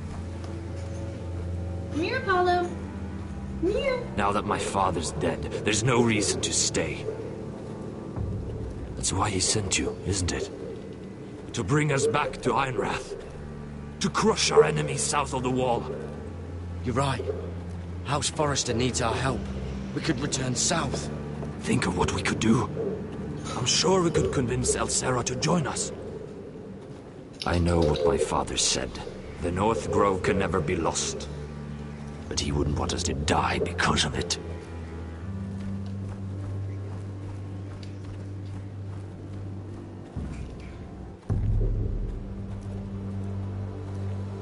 K: Come here, Apollo. Come here.
M: Now that my father's dead, there's no reason to stay. That's why he sent you, isn't it? To bring us back to Ironrath. To crush our enemies south of the Wall.
B: You're right. House Forrester needs our help. We could return south.
M: Think of what we could do. I'm sure we could convince Elsera to join us. I know what my father said. The North Grove can never be lost. But he wouldn't want us to die because of it.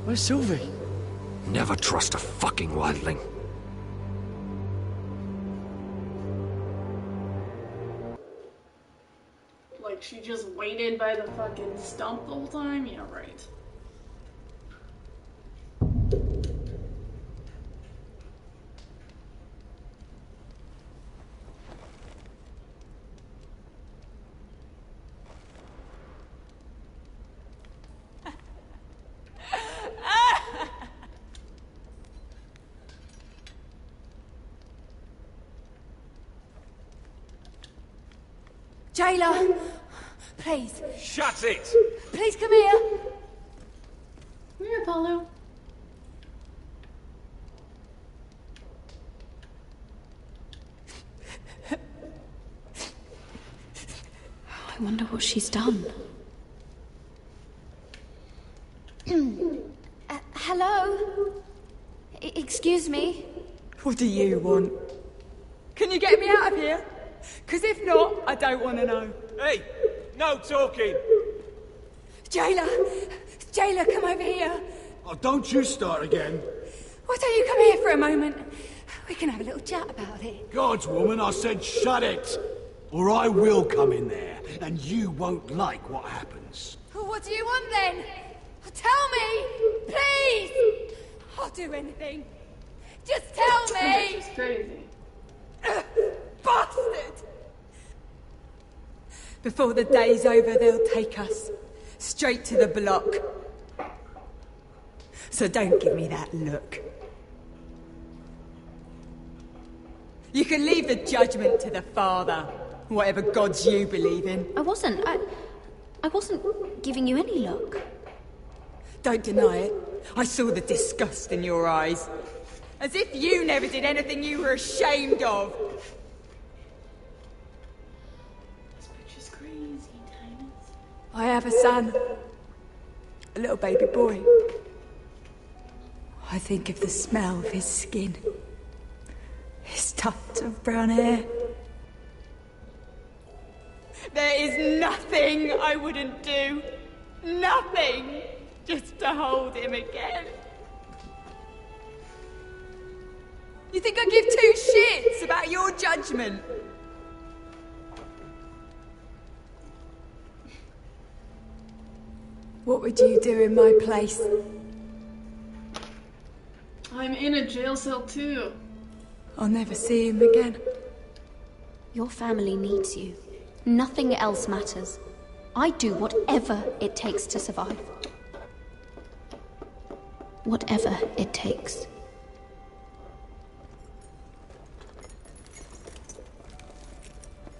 B: Where's Sylvie?
M: Never trust a fucking wildling.
K: Like, she just waited by the fucking stump the whole time? Yeah, right.
A: Jailer! Please.
G: Shut it!
A: Please come here!
K: Come here, Apollo.
D: I wonder what she's done. Hello? Excuse me?
P: What do you want? Can you get me out of here? Because if not, I don't want to know.
G: Hey, no talking!
A: Jailer! Jailer, come over here!
O: Oh, don't you start again.
A: Why don't you come here for a moment? We can have a little chat about it.
O: God's woman, I said shut it. Or I will come in there, and you won't like what happens.
A: Well, what do you want then? Tell me! Please! I'll do anything. Just tell me!
K: She's crazy.
P: Bastard! Before the day's over, they'll take us straight to the block. So don't give me that look. You can leave the judgment to the Father, whatever gods you believe in.
D: I wasn't giving you any look.
P: Don't deny it. I saw the disgust in your eyes. As if you never did anything you were ashamed of.
K: This bitch is crazy, Titus.
P: I have a son. a little baby boy. I think of the smell of his skin, his tuft of brown hair. There is nothing I wouldn't do. Nothing! Just to hold him again. You think I give two shits about your judgment? What would you do in my place?
K: I'm in a jail cell too.
P: I'll never see him again.
D: Your family needs you. Nothing else matters. I do whatever it takes to survive. Whatever it takes.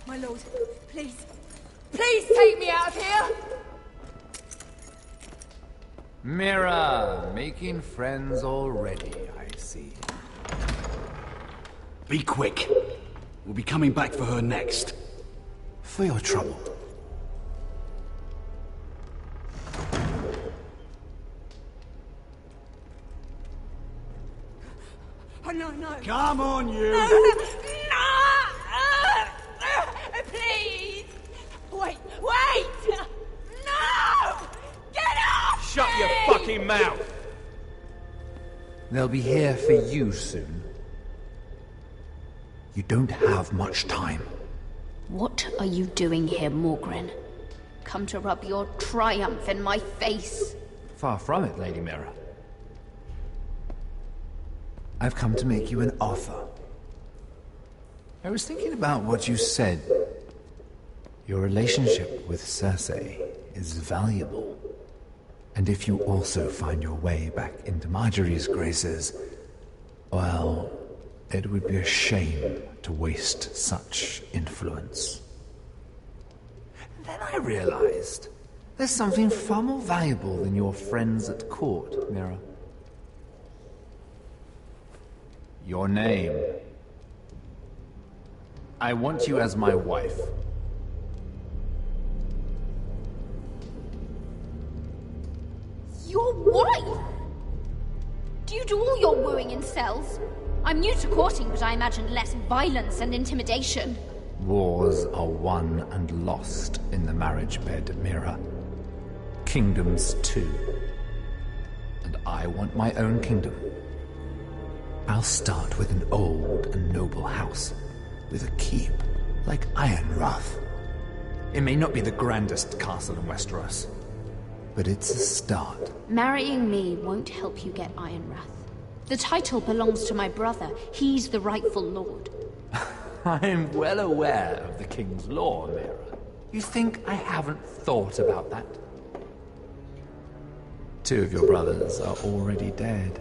P: My lord, please. Please take me out of here!
C: Mira, making friends already, I see.
F: Be quick. We'll be coming back for her next.
O: For your trouble.
P: Oh, no.
F: Come on, you!
P: No! Please! Wait! No! Get off!
G: Shut your fucking mouth!
C: They'll be here for you soon. You don't have much time.
D: What are you doing here, Morgren? Come to rub your triumph in my face?
C: Far from it, Lady Mira. I've come to make you an offer. I was thinking about what you said. Your relationship with Cersei is valuable. And if you also find your way back into Marjorie's graces, well, it would be a shame to waste such influence. Then I realized there's something far more valuable than your friends at court, Mira. Your name. I want you as my wife.
D: Your wife? Do you do all your wooing in cells? I'm new to courting, but I imagine less violence and intimidation.
C: Wars are won and lost in the marriage bed, Mira. Kingdoms too. And I want my own kingdom. I'll start with an old and noble house, with a keep, like Ironrath. It may not be the grandest castle in Westeros, but it's a start.
D: Marrying me won't help you get Ironrath. The title belongs to my brother. He's the rightful lord.
C: I'm well aware of the king's law, Mira. You think I haven't thought about that? 2 of your brothers are already dead.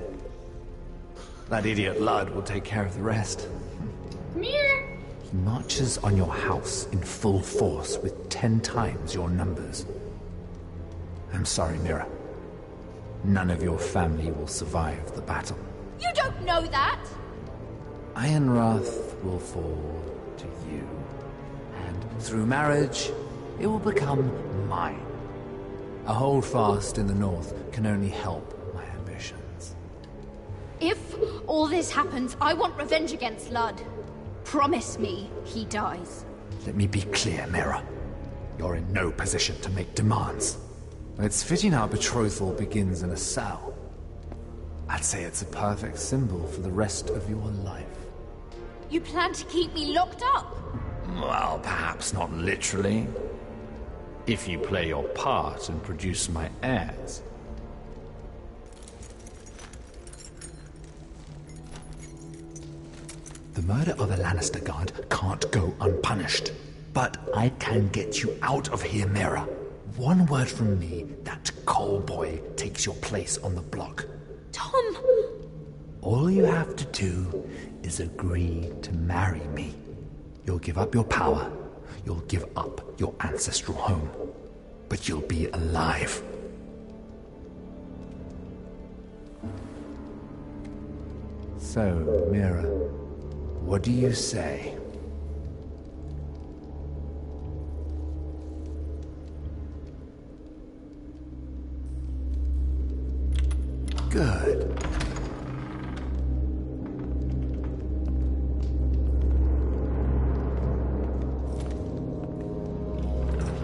C: That idiot Ludd will take care of the rest.
K: Come here!
C: He marches on your house in full force with 10 times your numbers. I'm sorry, Mira. None of your family will survive the battle.
D: You don't know that!
C: Ironrath will fall to you. And through marriage, it will become mine. A holdfast in the north can only help my ambitions.
D: If all this happens, I want revenge against Ludd. Promise me he dies.
C: Let me be clear, Mira. You're in no position to make demands. It's fitting our betrothal begins in a cell. I'd say it's a perfect symbol for the rest of your life.
D: You plan to keep me locked up?
C: Well, perhaps not literally. If you play your part and produce my heirs. The murder of a Lannister guard can't go unpunished. But I can get you out of here, Mira. One word from me, that coal boy takes your place on the block.
D: Tom!
C: All you have to do is agree to marry me. You'll give up your power. You'll give up your ancestral home. But you'll be alive. So, Mira, what do you say?
O: Good.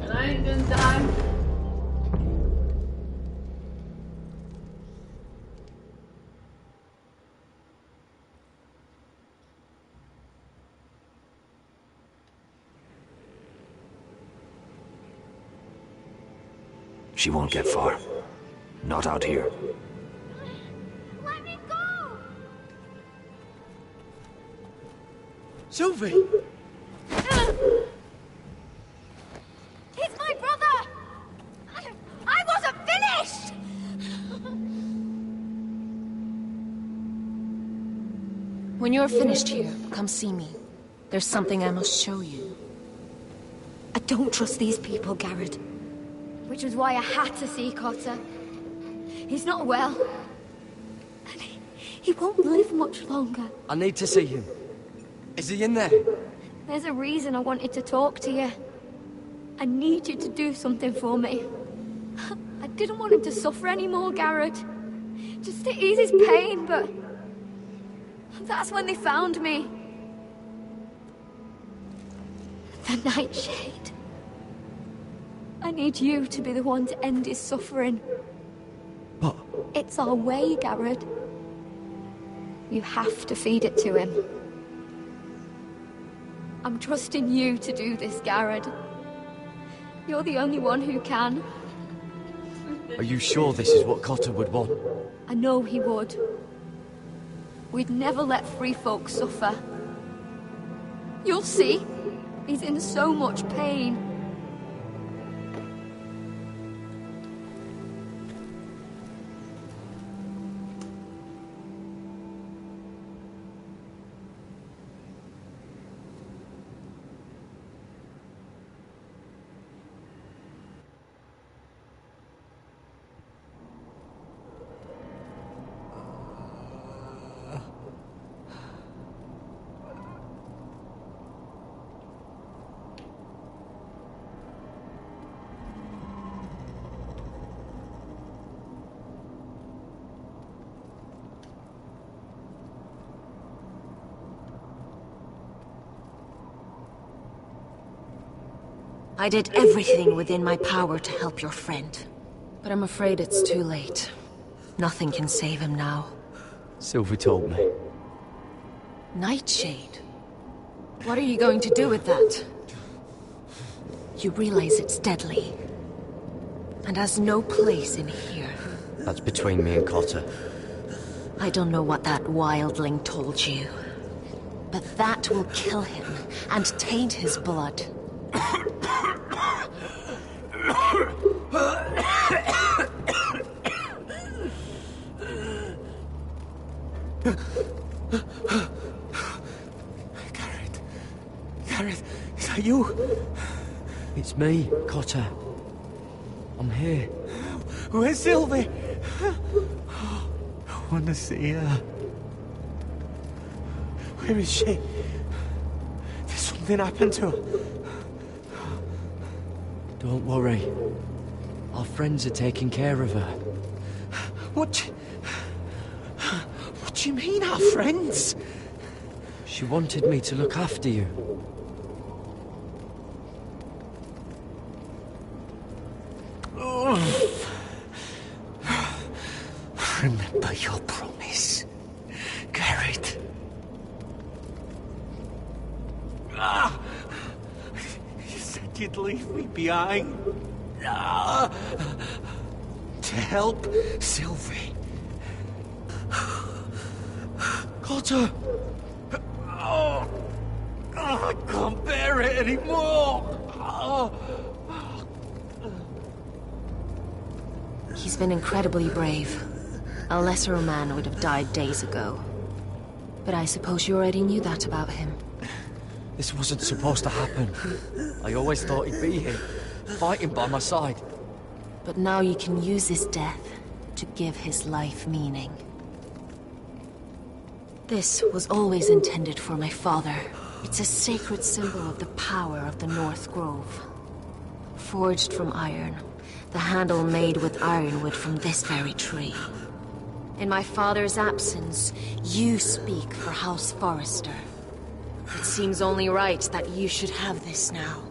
K: And I ain't gonna die.
M: She won't get far. Not out here.
L: Let me go!
I: Sylvie!
L: He's my brother! I wasn't finished!
R: When you're finished here, come see me. There's something I must show you.
D: I don't trust these people, Garrett.
L: Which was why I had to see Cotter. He's not well.
D: And he won't live much longer.
I: I need to see him. Is he in there?
D: There's a reason I wanted to talk to you. I need you to do something for me. I didn't want him to suffer anymore, Garrett. Just to ease his pain, but... that's when they found me. The Nightshade. I need you to be the one to end his suffering.
I: But...
D: it's our way, Garrett. You have to feed it to him. I'm trusting you to do this, Garrett. You're the only one who can.
I: Are you sure this is what Cotter would want?
D: I know he would. We'd never let free folk suffer. You'll see. He's in so much pain.
R: I did everything within my power to help your friend. But I'm afraid it's too late. Nothing can save him now.
I: Sylvie told me.
R: Nightshade? What are you going to do with that? You realize it's deadly. And has no place in here.
I: That's between me and Cotter.
R: I don't know what that wildling told you. But that will kill him and taint his blood.
J: Garrett, is that you?
I: It's me, Cotter. I'm here.
J: Where's Sylvie? I want to see her. Where is she? Did something happen to her?
I: Don't worry. Our friends are taking care of her.
J: What do you mean, our friends?
I: She wanted me to look after you.
J: Remember your promise, Garrett. You said you'd leave me behind. To help Sylvie.
I: Cotter!
J: I can't bear it anymore.
R: He's been incredibly brave. A lesser man would have died days ago. But I suppose you already knew that about him.
I: This wasn't supposed to happen. I always thought he'd be here, fighting by my side.
R: But now you can use his death to give his life meaning. This was always intended for my father. It's a sacred symbol of the power of the North Grove. Forged from iron, the handle made with ironwood from this very tree.
E: In my father's absence, you speak for House Forrester. It seems only right that you should have this now.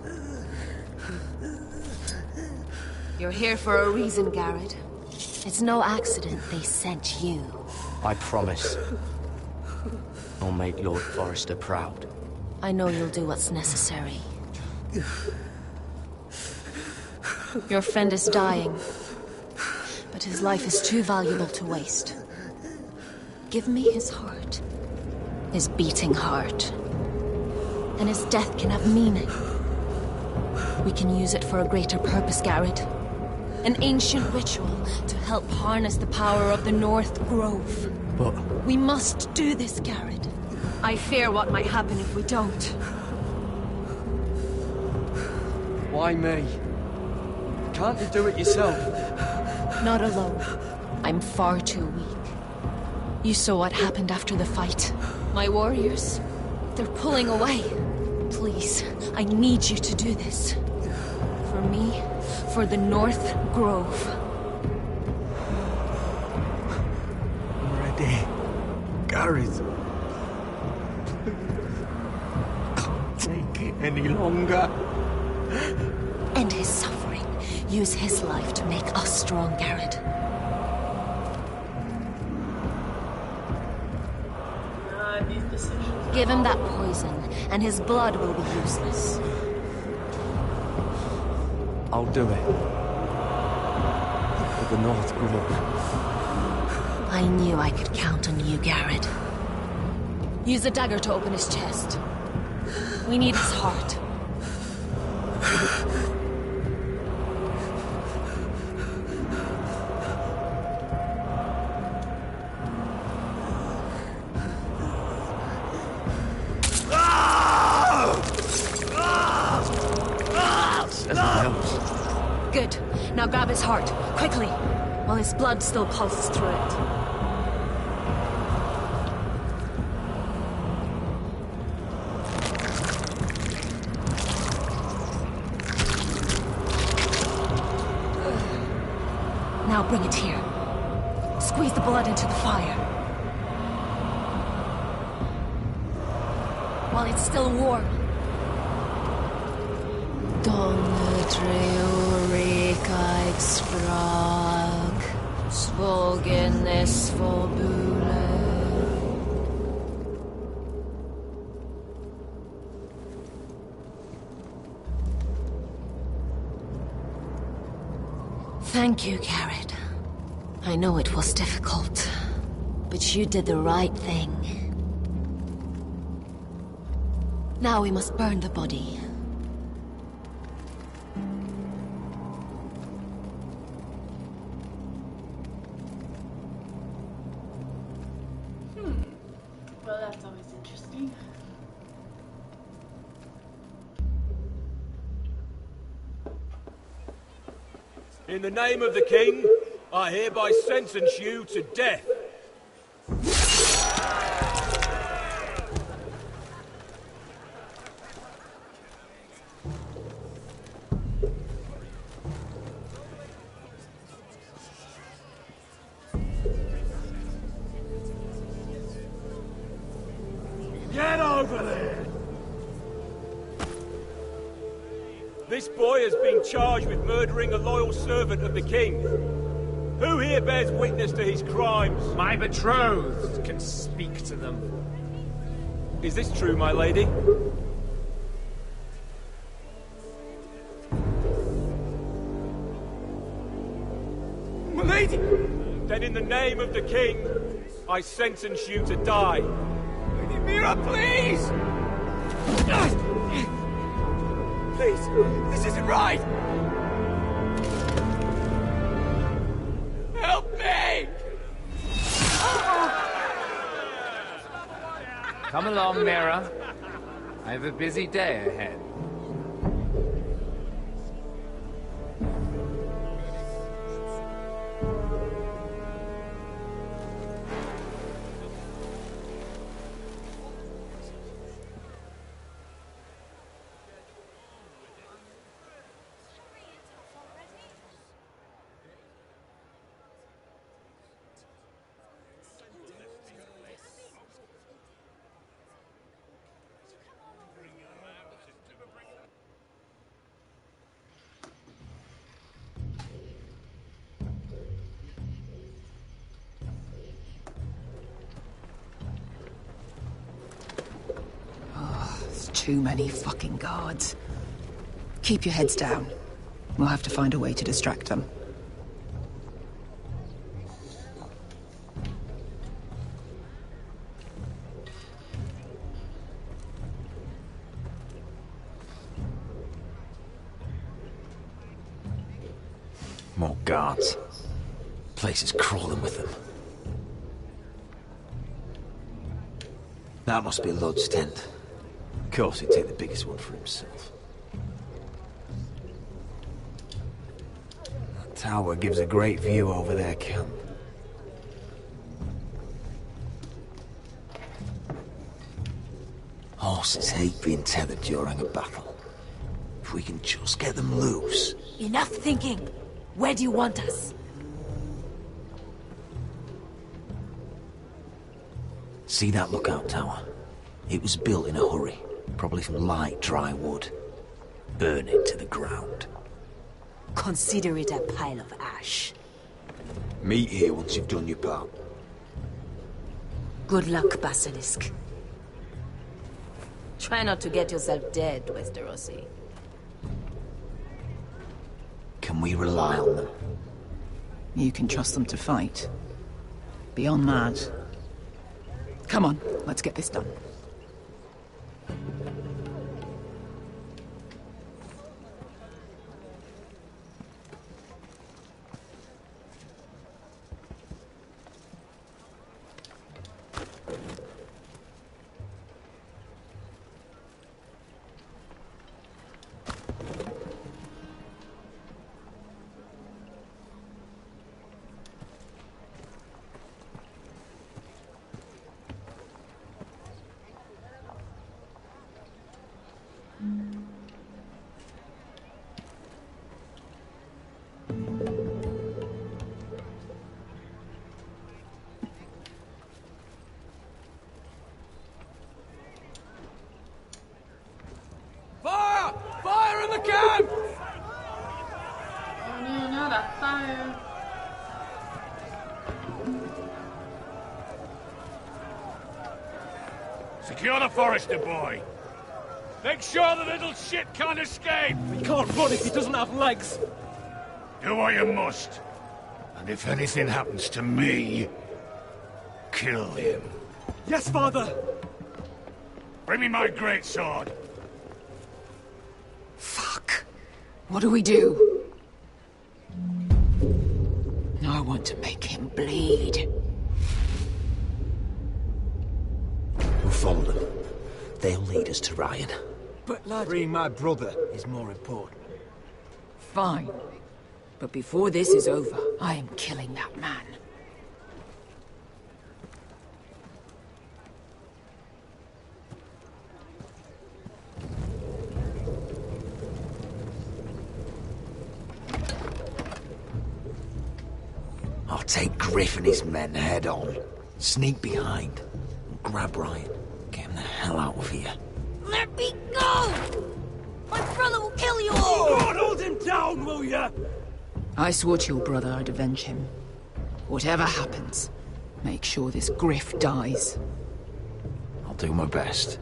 E: You're here for a reason, Garrett. It's no accident they sent you.
B: I promise. I'll make Lord Forrester proud.
E: I know you'll do what's necessary. Your friend is dying, but his life is too valuable to waste. Give me his heart. His beating heart. And his death can have meaning. We can use it for a greater purpose, Garrett. An ancient ritual to help harness the power of the North Grove.
B: But...
E: We must do this, Garrett. I fear what might happen if we don't.
B: Why me? Can't you do it yourself?
E: Not alone. I'm far too weak. You saw what happened after the fight. My warriors, they're pulling away. Please, I need you to do this. For me, for the North Grove.
H: I'm ready. Garrett. Can't take it any longer.
E: End his suffering. Use his life to make us strong, Garrett. Give him that poison, and his blood will be useless.
B: I'll do it. For the North Grove.
E: I knew I could count on you, Garrett. Use a dagger to open his chest. We need his heart. Good. Now grab his heart, quickly, while his blood still pulses through it. Now bring it here. Squeeze the blood into the fire. While it's still warm. Reikijk sprak, svogenes volbule. Thank you, Garrett. I know it was difficult, but you did the right thing. Now we must burn the body.
K: Well, that's always interesting.
G: In the name of the king, I hereby sentence you to death. Get over there! This boy has been charged with murdering a loyal servant of the king. Who here bears witness to his crimes?
C: My betrothed can speak to them.
G: Is this true, my lady?
H: My lady!
G: Then in the name of the king, I sentence you to die.
H: Lady Mira, please! Please, this isn't right! Help me!
C: Come along, Mira. I have a busy day ahead.
P: too many fucking guards. Keep your heads down. We'll have to find a way to distract them.
J: More guards. Place is crawling with them. That must be Lod's tent. Of course, he'd take the biggest one for himself. That tower gives a great view over their camp. Horses hate being tethered during a battle. If we can just get them loose...
N: Enough thinking! Where do you want us?
J: See that lookout tower? It was built in a hurry, probably from light, dry wood. Burn it to the ground.
N: Consider it a pile of ash.
J: Meet here once you've done your part.
N: Good luck, Basilisk. Try not to get yourself dead, Westerosi.
J: Can we rely on them?
P: You can trust them to fight. Beyond that... Come on, let's get this done.
G: Fire! Fire in the camp!
K: Oh no, not a fire.
G: Secure the Forester boy. Make sure the little shit can't escape.
H: He can't run if he doesn't have legs.
G: Do what you must. And if anything happens to me, kill him.
H: Yes, father.
G: Bring me my greatsword.
P: Fuck. What do we do? I want to make him bleed.
J: We'll follow them. They'll lead us to Ryan.
I: But lad... Freeing my brother is more important.
P: Fine. But before this is over, I am killing that man.
J: I'll take Griff and his men head on. Sneak behind. And grab Ryan. Get him the hell out of here.
N: Let me go! My brother will kill you all!
H: Oh, God, hold him down, will ya?
P: I swore to your brother I'd avenge him. Whatever happens, make sure this Griff dies.
J: I'll do my best.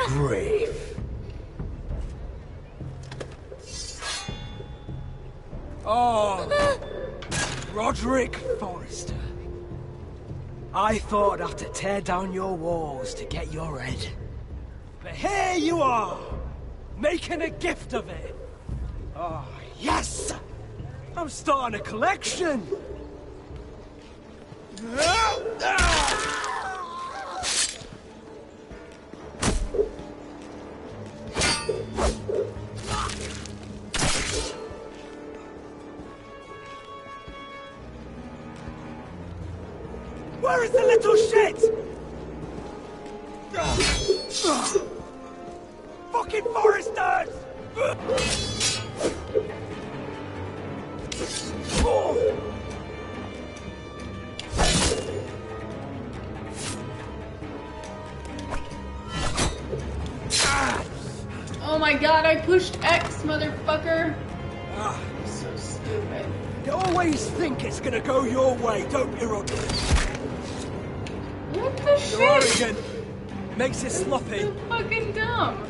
J: Griff.
I: Oh, Roderick Forrester. I thought I'd have to tear down your walls to get your head. But here you are, making a gift of it. Oh, yes! I'm starting a collection. Where is the little shit? Fucking Foresters!
K: Oh my god, I pushed X, motherfucker. I'm so stupid.
I: You always think it's gonna go your way, don't you, Roderick?
K: What the shit?
I: You're arrogant. It makes it sloppy.
K: So fucking dumb.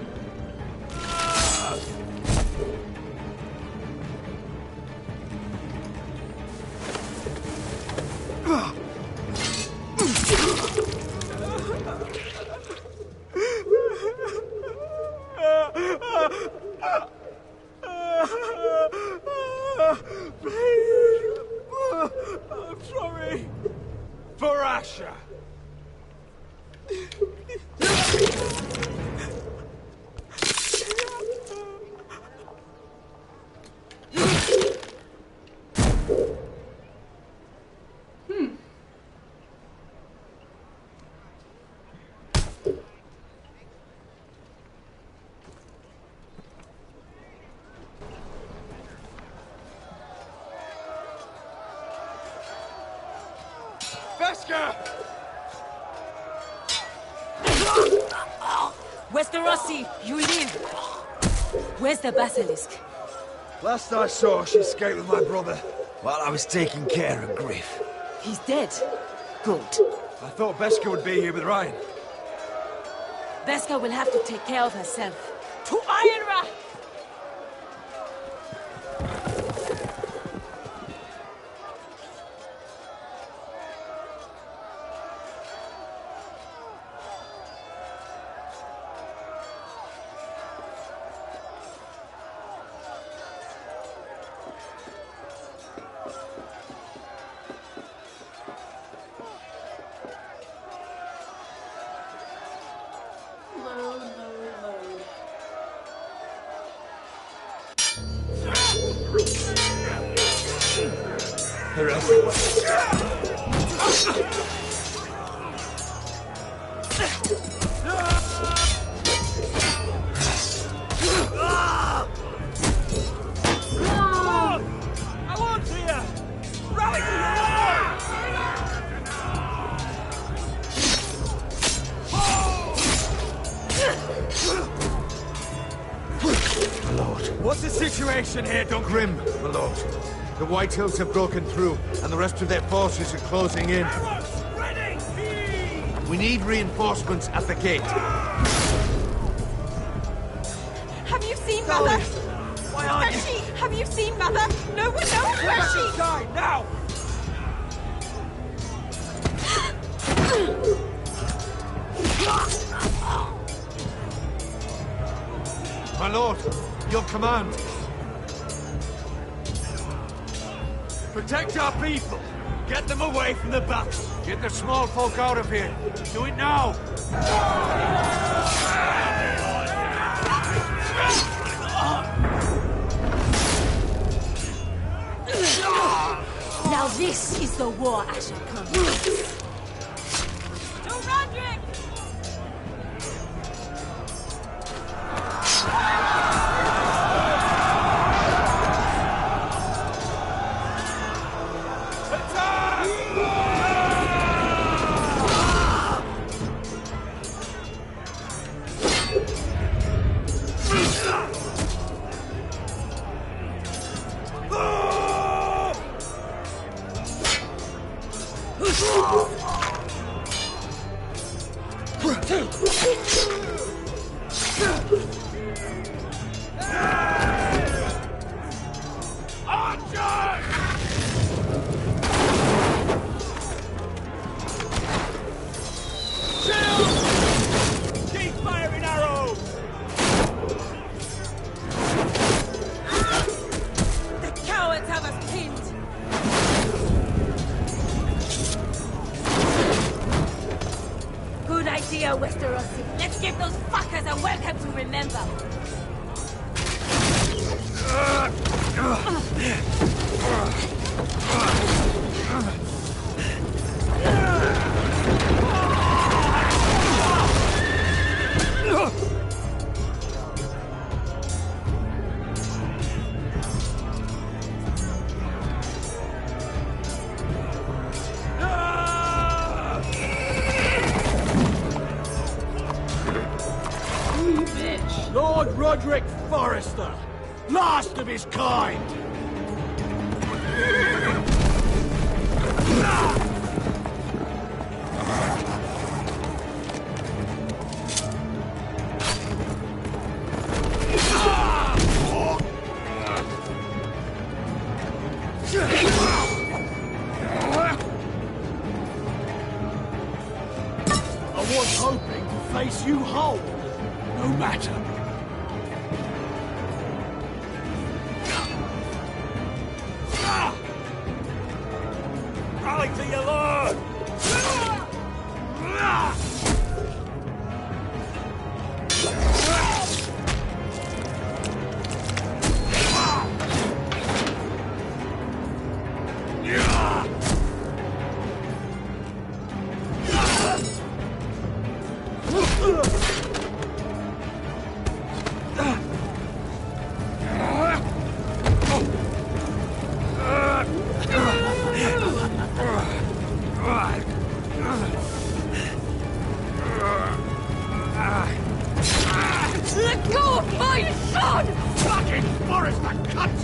I: I'm sorry.
G: For Asher. Veska!
N: Westerosi, you live! Where's the basilisk?
O: Last I saw, she escaped with my brother while I was taking care of Griff.
N: He's dead. Good.
O: I thought Beska would be here with Ryan.
N: Beska will have to take care of herself. To Ironra!
K: Load, load, load.
O: They're everywhere.
I: Come on! I want you! Rally to
O: My lord.
G: What's the situation here, Duncan?
O: Grim, my lord. The White Hills have broken through, and the rest of their forces are closing in. We need reinforcements at the gate.
S: Have you seen Mother?
I: Why aren't
S: Where's she? Have you seen Mother? No one knows where she...
I: Die, now!
O: My lord, your command.
G: Protect our people. Get them away from the bats.
O: Get the small folk out of here. Do it now.
N: Now this is the war Asher comes.
S: To Roderick!
I: Keep firing arrows!
N: The cowards have us pinned! Good idea, Westerosi. Let's give those fuckers a welcome to remember.
I: Lord Roderick Forrester, last of his kind.
O: I was hoping to face you whole. No matter. Rally to your lord!
S: Let go of my son!
O: Fucking Forrester, cunt!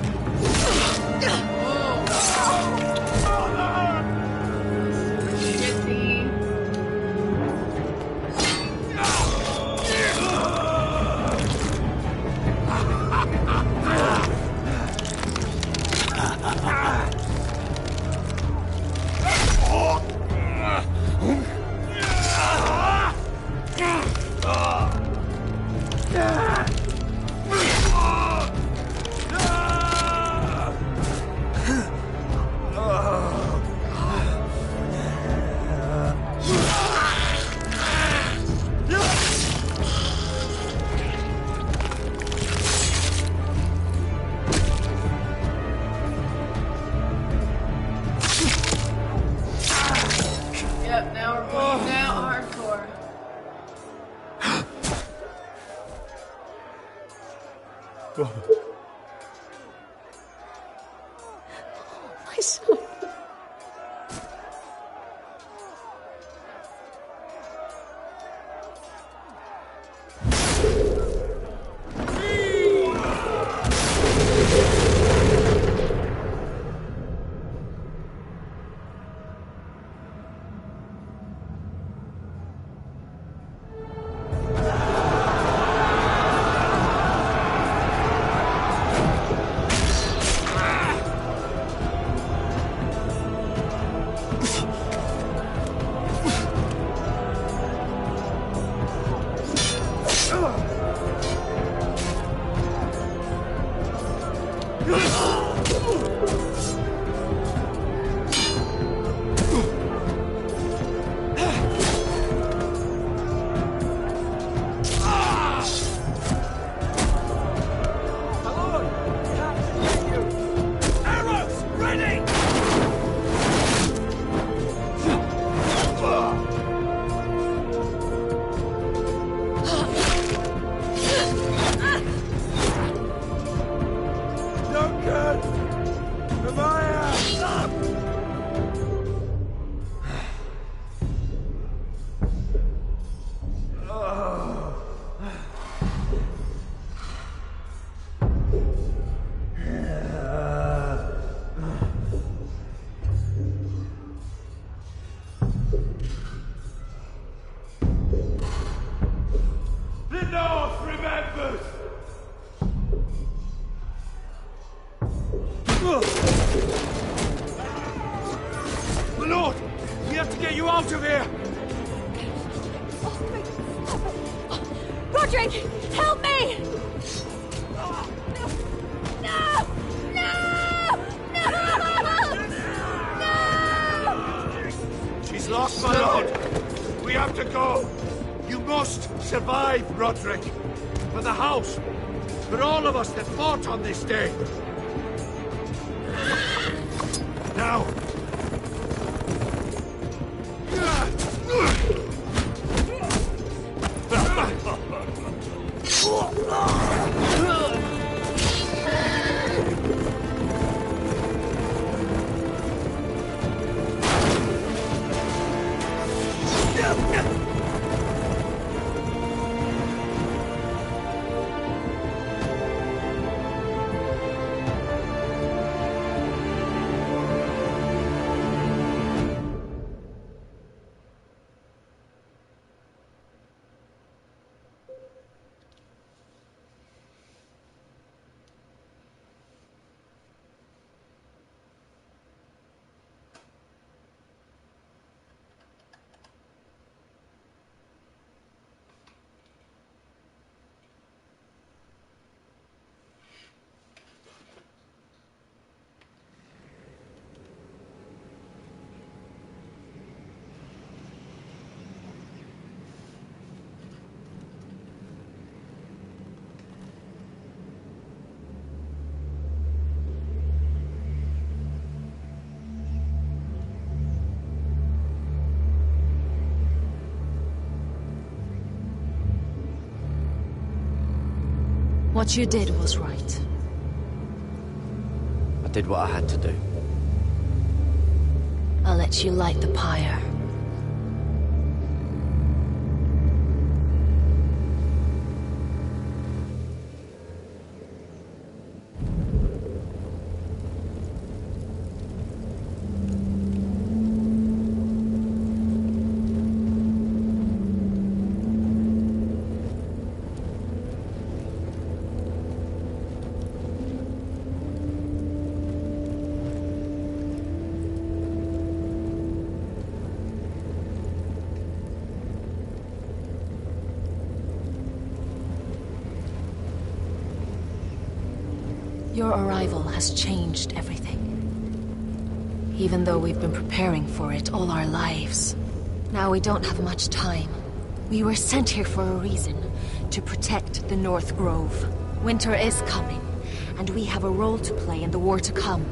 K: Yep, now we're bleeding out hardcore.
Q: My son.
O: The North remembers! My lord, we have to get you out of here!
S: Roderick, help me! No!
O: She's lost, my lord! We have to go! You must survive, Roderick! For the house! For all of us that fought on this day! Now!
E: What you did was right.
B: I did what I had to do.
E: I'll let you light the pyre. Your arrival has changed everything. Even though we've been preparing for it all our lives. Now we don't have much time. We were sent here for a reason. To protect the North Grove. Winter is coming, and we have a role to play in the war to come.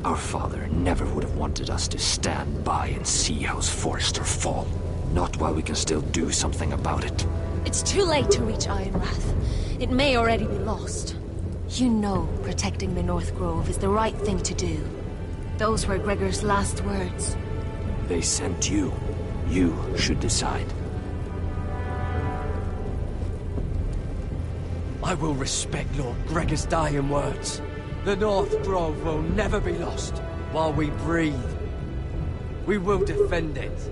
M: Our father never would have wanted us to stand by and see House Forrester fall. Not while we can still do something about it.
E: It's too late to reach Ironrath. It may already be lost. You know protecting the North Grove is the right thing to do. Those were Gregor's last words.
M: They sent you. You should decide.
B: I will respect Lord Gregor's dying words. The North Grove will never be lost while we breathe. We will defend it.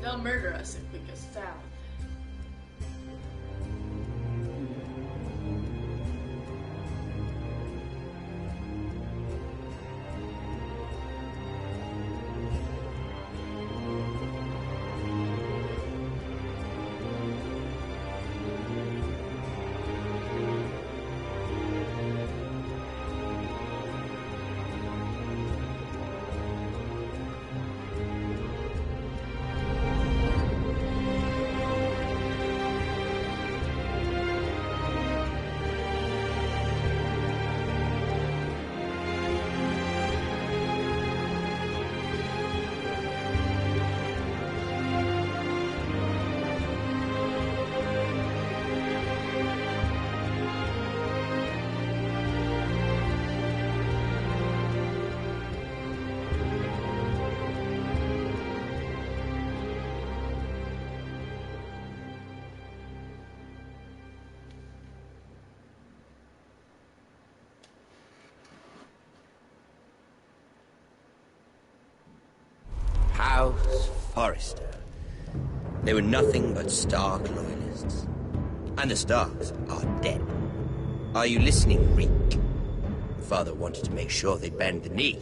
K: They'll murder us if we get south.
T: House Forrester. They were nothing but Stark loyalists. And the Starks are dead. Are you listening, Reek? Father wanted to make sure they bend the knee.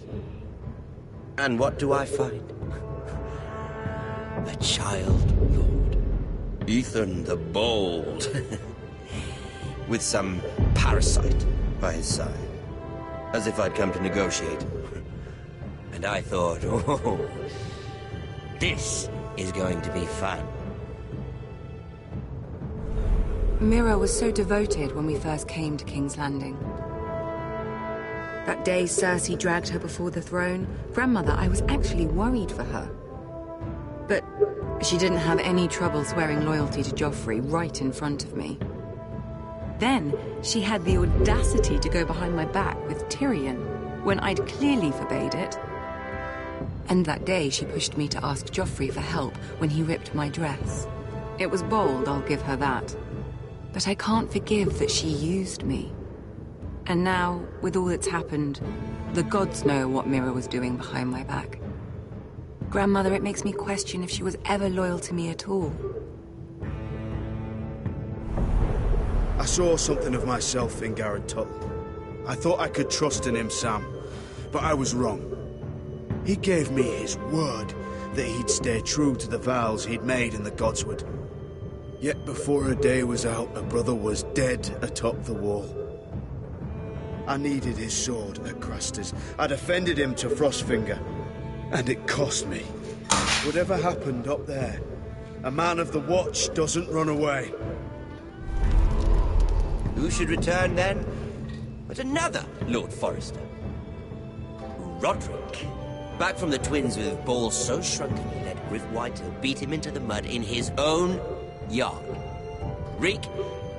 T: And what do I find? A child lord. Ethan the Bold. With some parasite by his side. As if I'd come to negotiate. And I thought, oh, this is going to be fun.
A: Mira was so devoted when we first came to King's Landing. That day Cersei dragged her before the throne, Grandmother, I was actually worried for her. But she didn't have any trouble swearing loyalty to Joffrey right in front of me. Then she had the audacity to go behind my back with Tyrion, when I'd clearly forbade it. And that day she pushed me to ask Joffrey for help when he ripped my dress. It was bold, I'll give her that. But I can't forgive that she used me. And now, with all that's happened, the gods know what Mira was doing behind my back. Grandmother, it makes me question if she was ever loyal to me at all.
O: I saw something of myself in Garrett Tuttle. I thought I could trust in him, Sam, but I was wrong. He gave me his word that he'd stay true to the vows he'd made in the Godswood. Yet before a day was out, a brother was dead atop the wall. I needed his sword at Craster's. I defended him to Frostfinger, and it cost me. Whatever happened up there, a man of the Watch doesn't run away.
T: Who should return then? But another Lord Forrester. Roderick. Back from the twins with balls so shrunken he let Griff Whitetail beat him into the mud in his own yard. Reek,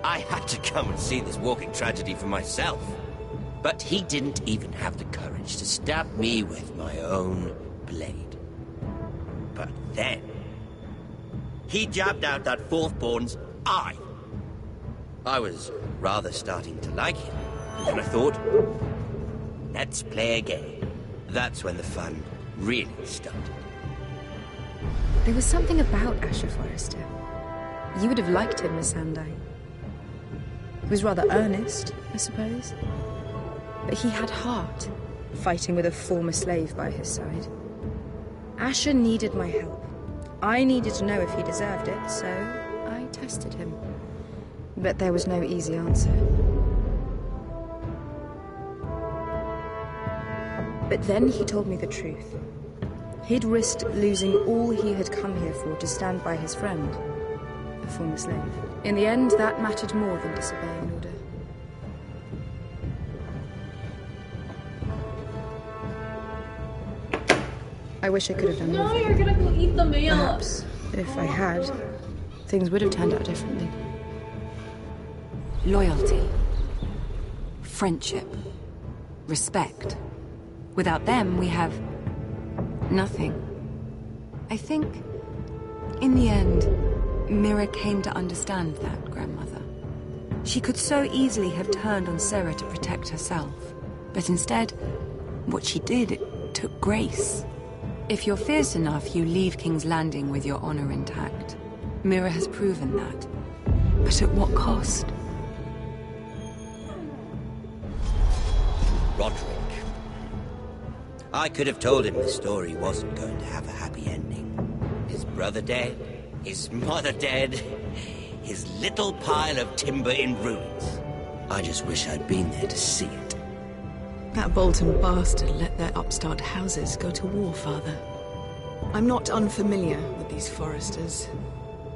T: I had to come and see this walking tragedy for myself. But he didn't even have the courage to stab me with my own blade. But then, he jabbed out that fourth-born's eye. I was rather starting to like him, and then I thought, let's play a game. That's when the fun really started.
P: There was something about Asher Forrester. You would have liked him, Miss Sandine. He was rather earnest, I suppose. But he had heart, fighting with a former slave by his side. Asher needed my help. I needed to know if he deserved it, so I tested him. But there was no easy answer. But then he told me the truth. He'd risked losing all he had come here for to stand by his friend, a former slave. In the end, that mattered more than disobeying an order. I wish I could have done more.
K: No, you're gonna go eat the meal.
P: Perhaps, if I had, things would have turned out differently.
A: Loyalty. Friendship. Respect. Without them, we have nothing. I think, in the end, Mira came to understand that, Grandmother. She could so easily have turned on Sarah to protect herself. But instead, what she did, it took grace. If you're fierce enough, you leave King's Landing with your honor intact. Mira has proven that. But at what cost?
T: Roderick. I could have told him the story wasn't going to have a happy ending. His brother dead, his mother dead, his little pile of timber in ruins. I just wish I'd been there to see it.
U: That Bolton bastard let their upstart houses go to war, Father. I'm not unfamiliar with these Forresters.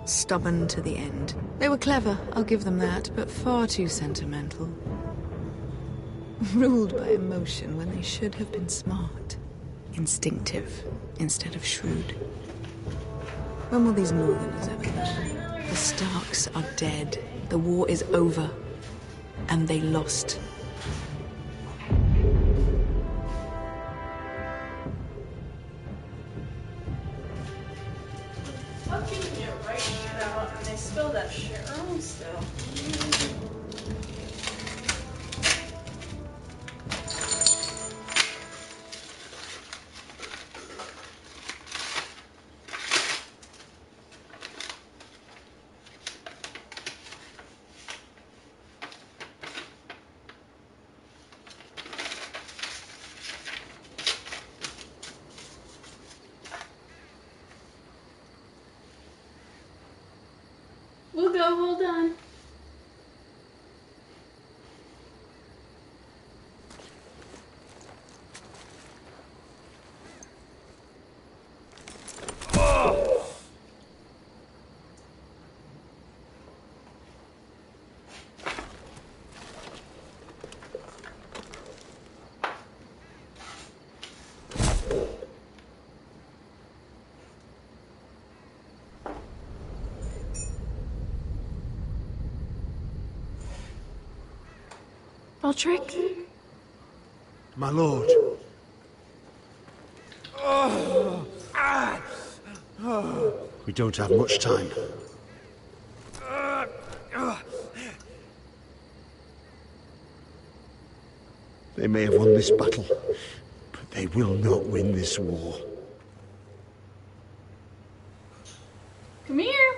U: Stubborn to the end. They were clever, I'll give them that, but far too sentimental. Ruled by emotion when they should have been smart. Instinctive instead of shrewd. When will these Northerners ever learn? The Starks are dead. The war is over. And they lost.
K: Fucking get right shit out, and they spill that shit wrong still. We'll go, hold on.
L: Roderick?
O: My lord. We don't have much time. They may have won this battle, but they will not win this war.
K: Come here.